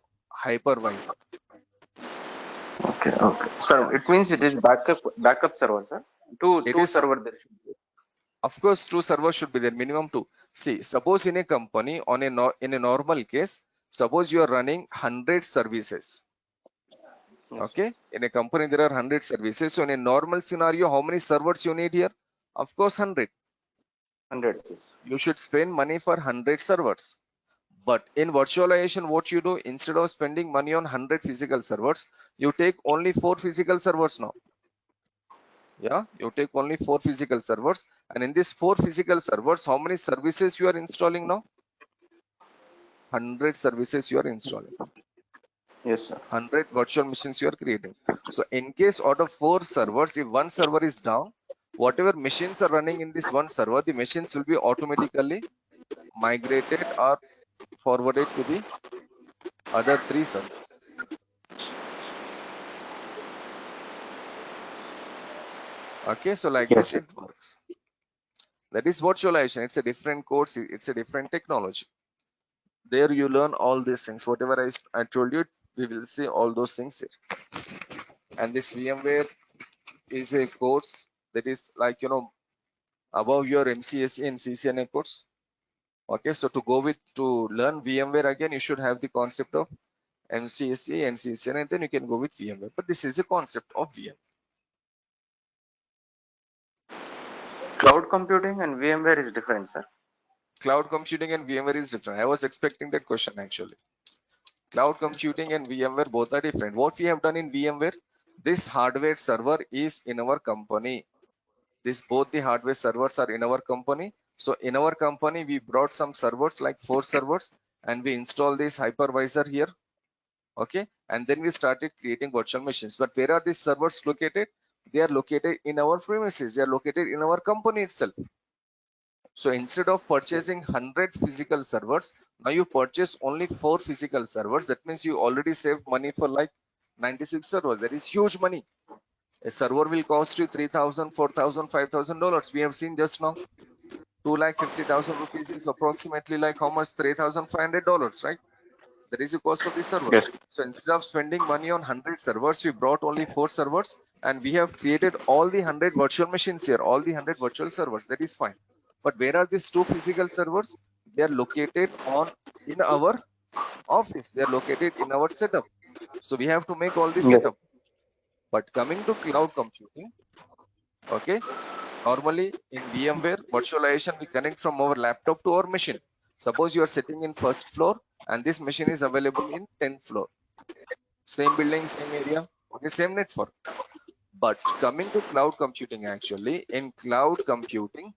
[SPEAKER 1] hypervisor.
[SPEAKER 2] Okay. Okay. Sir,
[SPEAKER 1] Yeah,
[SPEAKER 2] it means it is backup server, sir.
[SPEAKER 1] it
[SPEAKER 2] Two
[SPEAKER 1] is.
[SPEAKER 2] server there should be.
[SPEAKER 1] Of course, two servers should be there, minimum two. See, suppose in a company, in a normal case, suppose you are running 100 services.
[SPEAKER 2] Yes, sir.
[SPEAKER 1] Okay, in a company there are 100 services. So in a normal scenario, how many servers you need here? Of course, 100.
[SPEAKER 2] 100. Yes.
[SPEAKER 1] You should spend money for 100 servers. But in virtualization, what you do, instead of spending money on 100 physical servers, you take only 4 physical servers now. Yeah, you take only 4 physical servers, and in these 4 physical servers, how many services you are installing now? 100 services you are installing.
[SPEAKER 2] Yes, sir.
[SPEAKER 1] 100 virtual machines you are creating. So in case out of 4 servers, if one server is down, whatever machines are running in this one server, the machines will be automatically migrated or forwarded to the other 3 servers. Okay, so like
[SPEAKER 2] Yes,
[SPEAKER 1] this
[SPEAKER 2] sir.
[SPEAKER 1] it works. That is virtualization. It's a different course, it's a different technology. There you learn all these things. Whatever I told you, we will see all those things there. And this VMware is a course that is like, above your MCSE and CCNA course. Okay, so to learn VMware again, you should have the concept of MCSE and CCNA, and then you can go with VMware. But this is a concept of VMware.
[SPEAKER 2] Cloud computing and VMware is different, sir.
[SPEAKER 1] Cloud computing and VMware is different. I was expecting that question actually. Cloud computing and VMware both are different. What we have done in VMware, this hardware server is in our company. Both the hardware servers are in our company. So in our company, we brought some servers, like 4 servers, and we installed this hypervisor here. Okay, and then we started creating virtual machines. But where are these servers located? they are located in our premises, they are located in our company itself. So instead of purchasing 100 physical servers, now you purchase only 4 physical servers. That means you already save money for like 96 servers. That is huge money. A server will cost you $3,000, $4,000, $5,000. We have seen just now. 2,50,000 rupees is approximately like how much? $3,500, right? That is the cost of the server.
[SPEAKER 2] Yes.
[SPEAKER 1] So instead of spending money on 100 servers, we brought only 4 servers and we have created all the 100 virtual machines here, all the 100 virtual servers. That is fine. But where are these 2 physical servers? They are located in our office. They are located in our setup. So we have to make all this
[SPEAKER 2] Yes.
[SPEAKER 1] setup. But coming to cloud computing, okay, normally in VMware virtualization, we connect from our laptop to our machine. Suppose you are sitting in first floor and this machine is available in 10th floor. Same building, same area, okay, same network. But coming to cloud computing, actually, in cloud computing,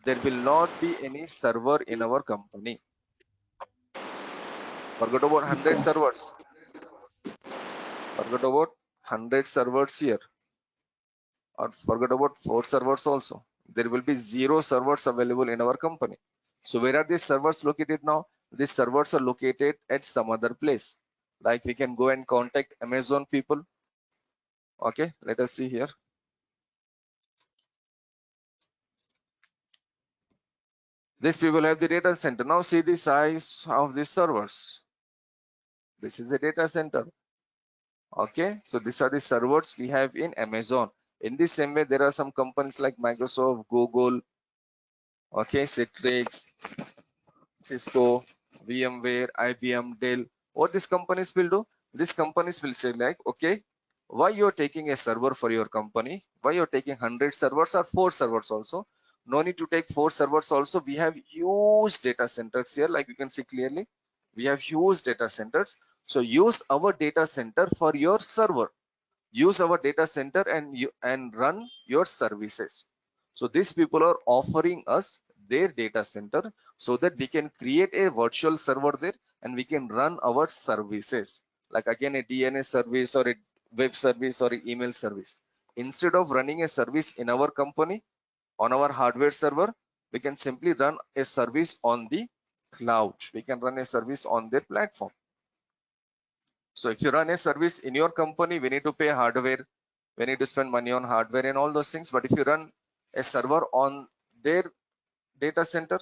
[SPEAKER 1] there will not be any server in our company. Forget about 100
[SPEAKER 2] Okay.
[SPEAKER 1] servers. Forget about 100 servers here. Or forget about 4 servers also. There will be 0 servers available in our company. So where are these servers located now? These servers are located at some other place. Like we can go and contact Amazon people. Okay, let us see here. These people have the data center. Now see the size of these servers. This is the data center. Okay, so these are the servers we have in Amazon. In the same way, there are some companies like Microsoft, Google, okay, Citrix, Cisco, VMware, IBM, Dell. What these companies will do? These companies will say like, okay, why you're taking a server for your company? Why you're taking 100 servers or 4 servers also? No need to take 4 servers also. We have huge data centers here, like you can see clearly. We have huge data centers. So use our data center for your server. Use our data center and run your services. So these people are offering us their data center so that we can create a virtual server there and we can run our services, like again a DNS service or a web service or an email service. Instead of running a service in our company on our hardware server, we can simply run a service on the cloud. We can run a service on their platform. So if you run a service in your company, we need to pay hardware, we need to spend money on hardware and all those things. But if you run a server on their data center,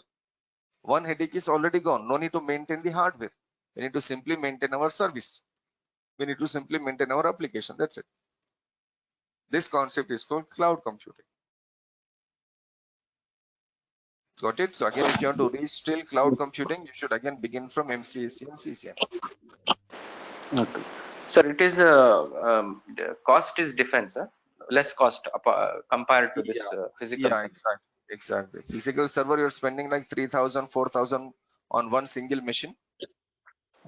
[SPEAKER 1] one headache is already gone. No need to maintain the hardware. We need to simply maintain our service. We need to simply maintain our application. That's it. This concept is called cloud computing. Got it? So again, if you want to reach till cloud computing, you should again begin from MCAC and CCN.
[SPEAKER 2] Okay. Sir, it is the cost is different, sir. Less cost compared to this physical.
[SPEAKER 1] Yeah, exactly. Physical server, you're spending like 3,000, 4,000 on one single machine.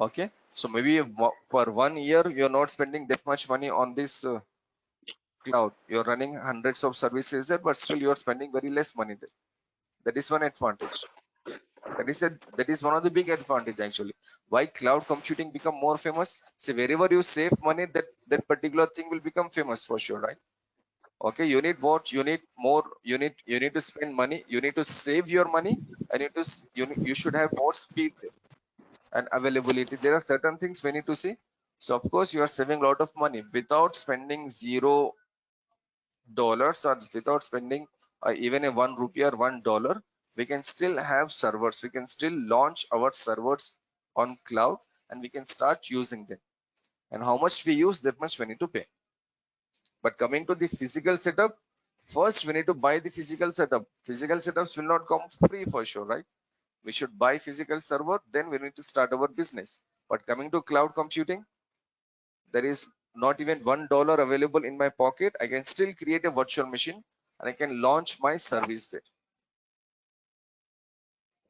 [SPEAKER 1] Okay, so maybe for 1 year, you're not spending that much money on this cloud. You're running hundreds of services there, but still you're spending very less money there. That is one advantage. That is one of the big advantage actually. Why cloud computing become more famous? See, wherever you save money, that particular thing will become famous for sure, right? Okay, you need what? You need more. You need to spend money. You need to save your money, and you should have more speed and availability. There are certain things we need to see. So of course, you are saving a lot of money without spending $0 or without spending even a 1 rupee or $1. We can still have servers. We can still launch our servers on cloud, and we can start using them. And how much we use, that much we need to pay. But coming to the physical setup, first we need to buy the physical setup. Physical setups will not come free for sure, right? We should buy physical server, then we need to start our business. But coming to cloud computing, there is not even $1 available in my pocket. I can still create a virtual machine and I can launch my service there.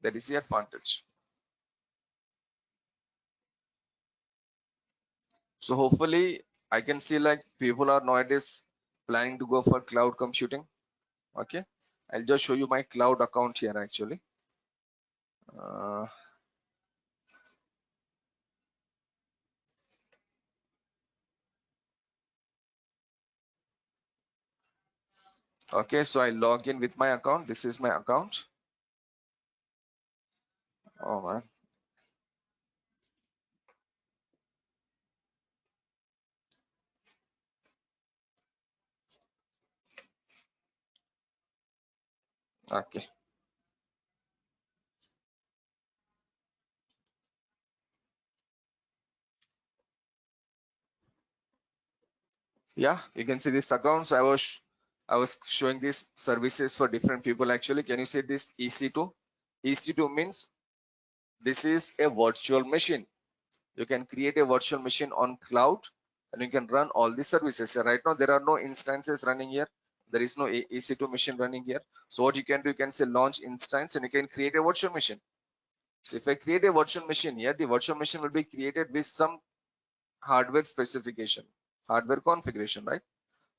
[SPEAKER 1] That is the advantage. So hopefully I can see like people are nowadays planning to go for cloud computing. Okay, I'll just show you my cloud account here actually. Uh, Okay, so I log in with my account. This is my account. Oh man. Okay. Yeah, you can see this accounts. I was showing these services for different people actually. Can you see this EC2? EC2 means this is a virtual machine. You can create a virtual machine on cloud and you can run all the services. Right now there are no instances running here. There is no EC2 machine running here. So what you can do, you can say launch instance and you can create a virtual machine. So if I create a virtual machine here, the virtual machine will be created with some hardware specification, hardware configuration, right?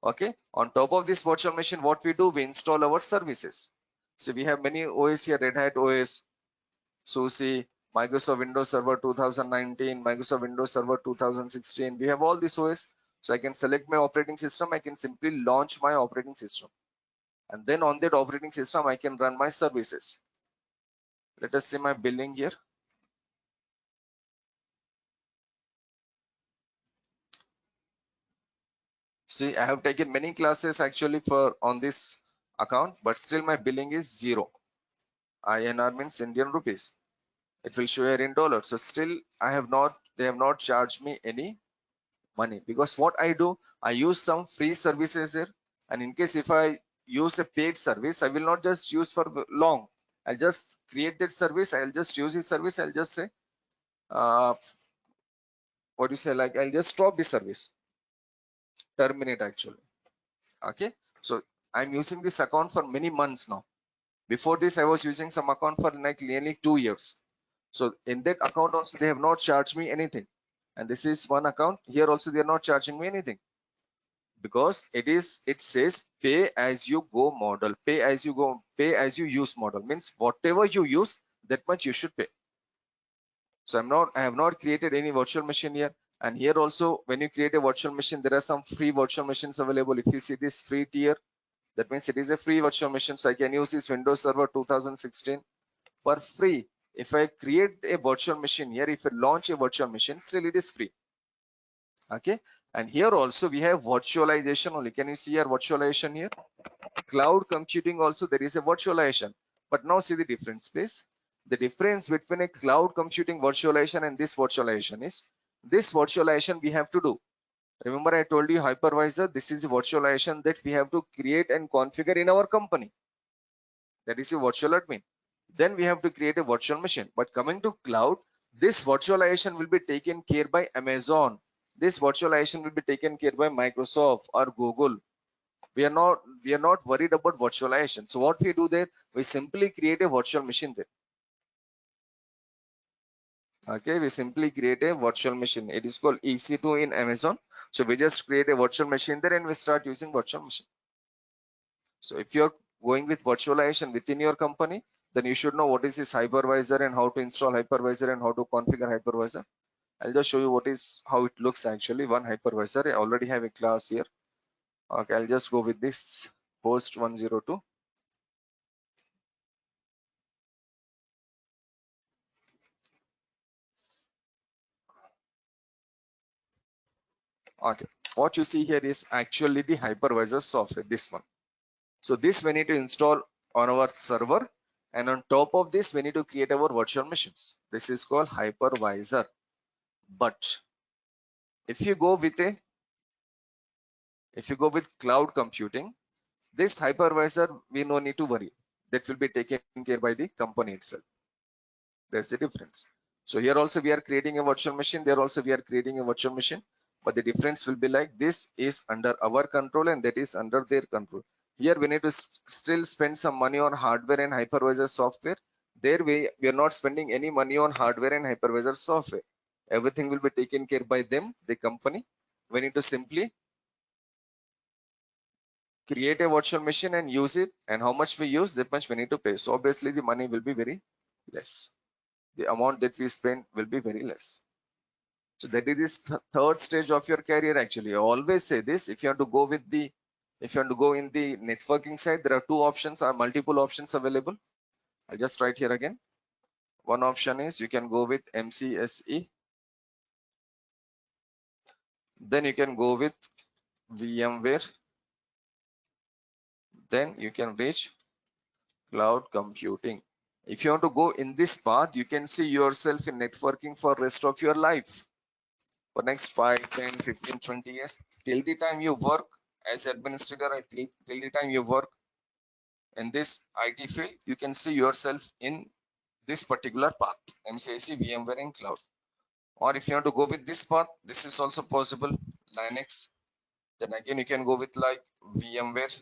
[SPEAKER 1] Okay, on top of this virtual machine, what we do, we install our services. So we have many OS here: Red Hat OS, SUSE, Microsoft Windows Server 2019, Microsoft Windows Server 2016. We have all these OS. So I can select my operating system. I can simply launch my operating system, and then on that operating system I can run my services. Let us see my billing here. See, I have taken many classes actually for on this account, but still my billing is 0. INR means Indian rupees. It will show here in dollars. So still they have not charged me any money, because what I do, I use some free services here. And in case if I use a paid service, I will not just use for long. I'll just create that service. I'll just use this service. I'll just say, what do you say? Like I'll just stop the service, terminate actually. Okay. So I'm using this account for many months now. Before this, I was using some account for like nearly 2 years. So in that account also, they have not charged me anything. And this is one account here also, they are not charging me anything, because it says pay as you go model. Pay as you use model means whatever you use, that much you should pay. So I have not created any virtual machine here. And here also, when you create a virtual machine, there are some free virtual machines available. If you see this free tier, that means it is a free virtual machine. So I can use this Windows Server 2016 for free. If I create a virtual machine here, if I launch a virtual machine, still it is free. Okay. And here also we have virtualization only. Can you see here virtualization here? Cloud computing also there is a virtualization. But now see the difference, please. The difference between a cloud computing virtualization and this virtualization is, this virtualization we have to do. Remember I told you hypervisor, this is a virtualization that we have to create and configure in our company. That is a virtual admin. Then we have to create a virtual machine. But coming to cloud, this virtualization will be taken care by Amazon. This virtualization will be taken care by Microsoft or Google. We are not worried about virtualization. So what we do there, we simply create a virtual machine there. Okay, we simply create a virtual machine. It is called EC2 in Amazon. So we just create a virtual machine there and we start using virtual machine. So if you're going with virtualization within your company, then you should know what is this hypervisor and how to install hypervisor and how to configure hypervisor. I'll just show you how it looks actually. One hypervisor, I already have a class here. Okay, I'll just go with this host 102. Okay, what you see here is actually the hypervisor software, this one. So this we need to install on our server, and on top of this we need to create our virtual machines. This is called hypervisor. But if you go with cloud computing, this hypervisor, we no need to worry. That will be taken care by the company itself. That's the difference. So here also we are creating a virtual machine. There also we are creating a virtual machine. But the difference will be like, this is under our control and that is under their control. Here we need to still spend some money on hardware and hypervisor software. There we are not spending any money on hardware and hypervisor software. Everything will be taken care by them, the company. We need to simply create a virtual machine and use it, and how much we use, that much we need to pay. So obviously the money will be very less. The amount that we spend will be very less. So that is this third stage of your career actually. I always say this, if you have to go with the If you want to go in the networking side, there are two options or multiple options available. I'll just write here again. One option is you can go with MCSE. Then you can go with VMware. Then you can reach cloud computing. If you want to go in this path, you can see yourself in networking for rest of your life. For next 5, 10, 15, 20 years, till the time you work as administrator, or till the time you work in this IT field, you can see yourself in this particular path, MCSE, VMware and cloud. Or if you want to go with this path, this is also possible, Linux. Then again, you can go with like VMware,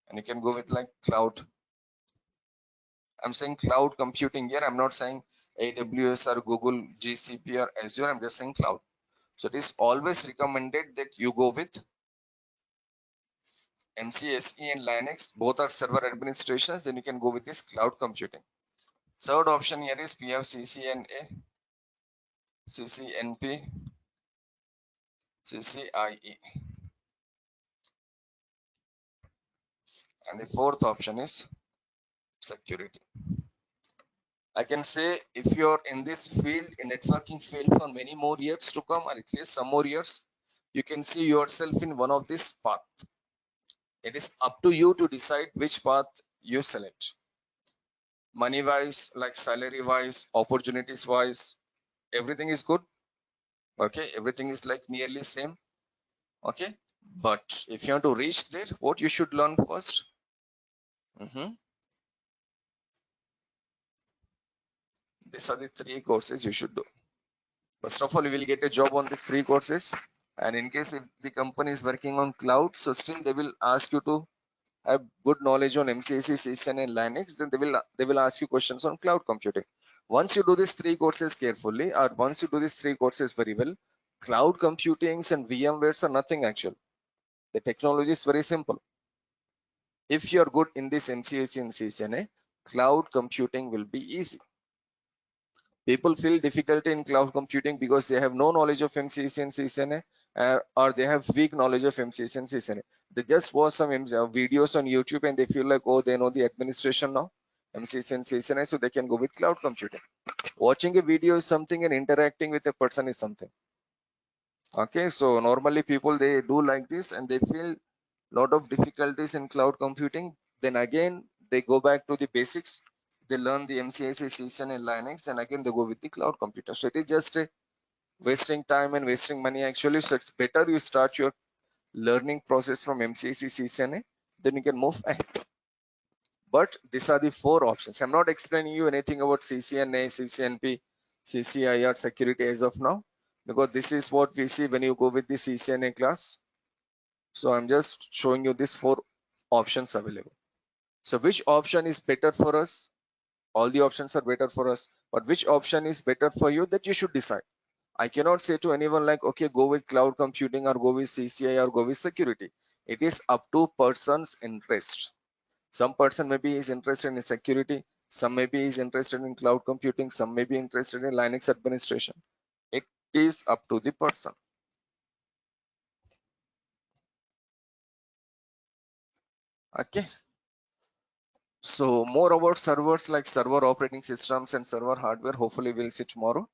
[SPEAKER 1] and you can go with like cloud. I'm saying cloud computing here. I'm not saying AWS or Google, GCP or Azure. I'm just saying cloud. So it is always recommended that you go with MCSE and Linux. Both are server administrations. Then you can go with this cloud computing. Third option here is we have CCNA, CCNP, CCIE. And the fourth option is security. I can say if you're in this field, in networking field for many more years to come, or at least some more years, you can see yourself in one of this path. It is up to you to decide which path you select. Money wise, like salary wise, opportunities wise, everything is good. Okay, everything is like nearly same. Okay, but if you want to reach there, what you should learn first? These are the 3 courses you should do. First of all, you will get a job on these 3 courses. And in case if the company is working on cloud, so still they will ask you to have good knowledge on MCSE, CCNA and Linux. Then they will ask you questions on cloud computing. Once you do these 3 courses carefully, or once you do these 3 courses very well, cloud computings and VMwares are nothing actual. The technology is very simple. If you are good in this MCSE and CCNA, cloud computing will be easy. People feel difficulty in cloud computing because they have no knowledge of MCSE and CCNA, or they have weak knowledge of MCSE and CCNA. They just watch some videos on YouTube and they feel like, oh, they know the administration now, MCSE and CCNA, so they can go with cloud computing. Watching a video is something and interacting with a person is something. Okay, so normally people, they do like this and they feel lot of difficulties in cloud computing. Then again, they go back to the basics. They learn the MCSE, CCNA and Linux, and again they go with the cloud computer. So it is just a wasting time and wasting money actually. So it's better you start your learning process from MCSE, CCNA, then you can move ahead. But these are the 4 options. I'm not explaining you anything about CCNA, CCNP, CCIR security as of now, because this is what we see when you go with the CCNA class. So I'm just showing you these 4 options available. So which option is better for us? All the options are better for us, but which option is better for you, that you should decide. I cannot say to anyone like, okay, go with cloud computing or go with CCI or go with security. It is up to person's interest. Some person maybe is interested in security, some maybe is interested in cloud computing, some may be interested in Linux administration. It is up to the person. Okay. So more about servers, like server operating systems and server hardware, hopefully we'll see tomorrow.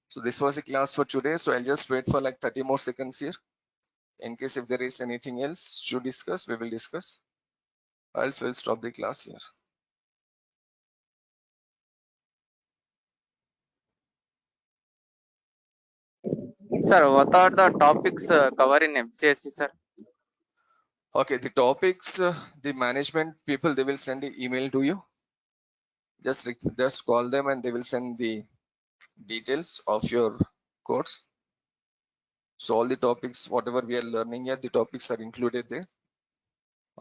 [SPEAKER 1] So this was the class for today. So I'll just wait for like 30 more seconds here. In case if there is anything else to discuss, we will discuss. Else we'll stop the class here.
[SPEAKER 2] Sir, what are the topics covered in MCSE, sir?
[SPEAKER 1] Okay, the topics, the management people, they will send an email to you. Just call them and they will send the details of your course. So all the topics, whatever we are learning here, the topics are included there.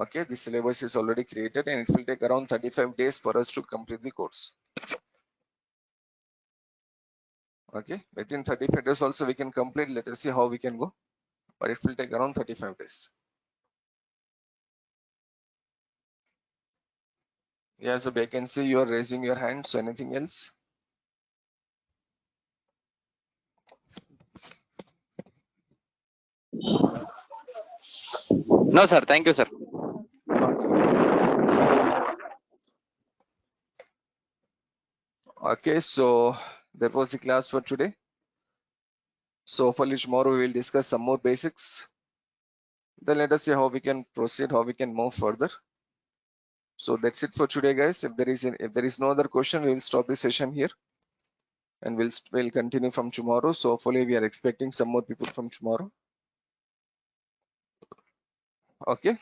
[SPEAKER 1] Okay, the syllabus is already created and it will take around 35 days for us to complete the course. Okay, within 35 days also we can complete. Let us see how we can go, but it will take around 35 days. Yes, I can see you are raising your hand. So anything else?
[SPEAKER 2] No, sir. Thank you, sir.
[SPEAKER 1] Okay, so that was the class for today. So hopefully tomorrow we will discuss some more basics. Then let us see how we can proceed, how we can move further. So that's it for today, guys. If there is no other question, we will stop the session here, and we'll continue from tomorrow. So hopefully we are expecting some more people from tomorrow. Okay.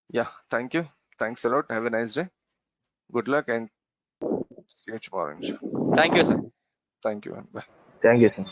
[SPEAKER 1] Yeah. Thank you. Thanks a lot. Have a nice day. Good luck and see you tomorrow.
[SPEAKER 2] Thank you, sir.
[SPEAKER 1] Thank you and bye.
[SPEAKER 3] Thank you, sir.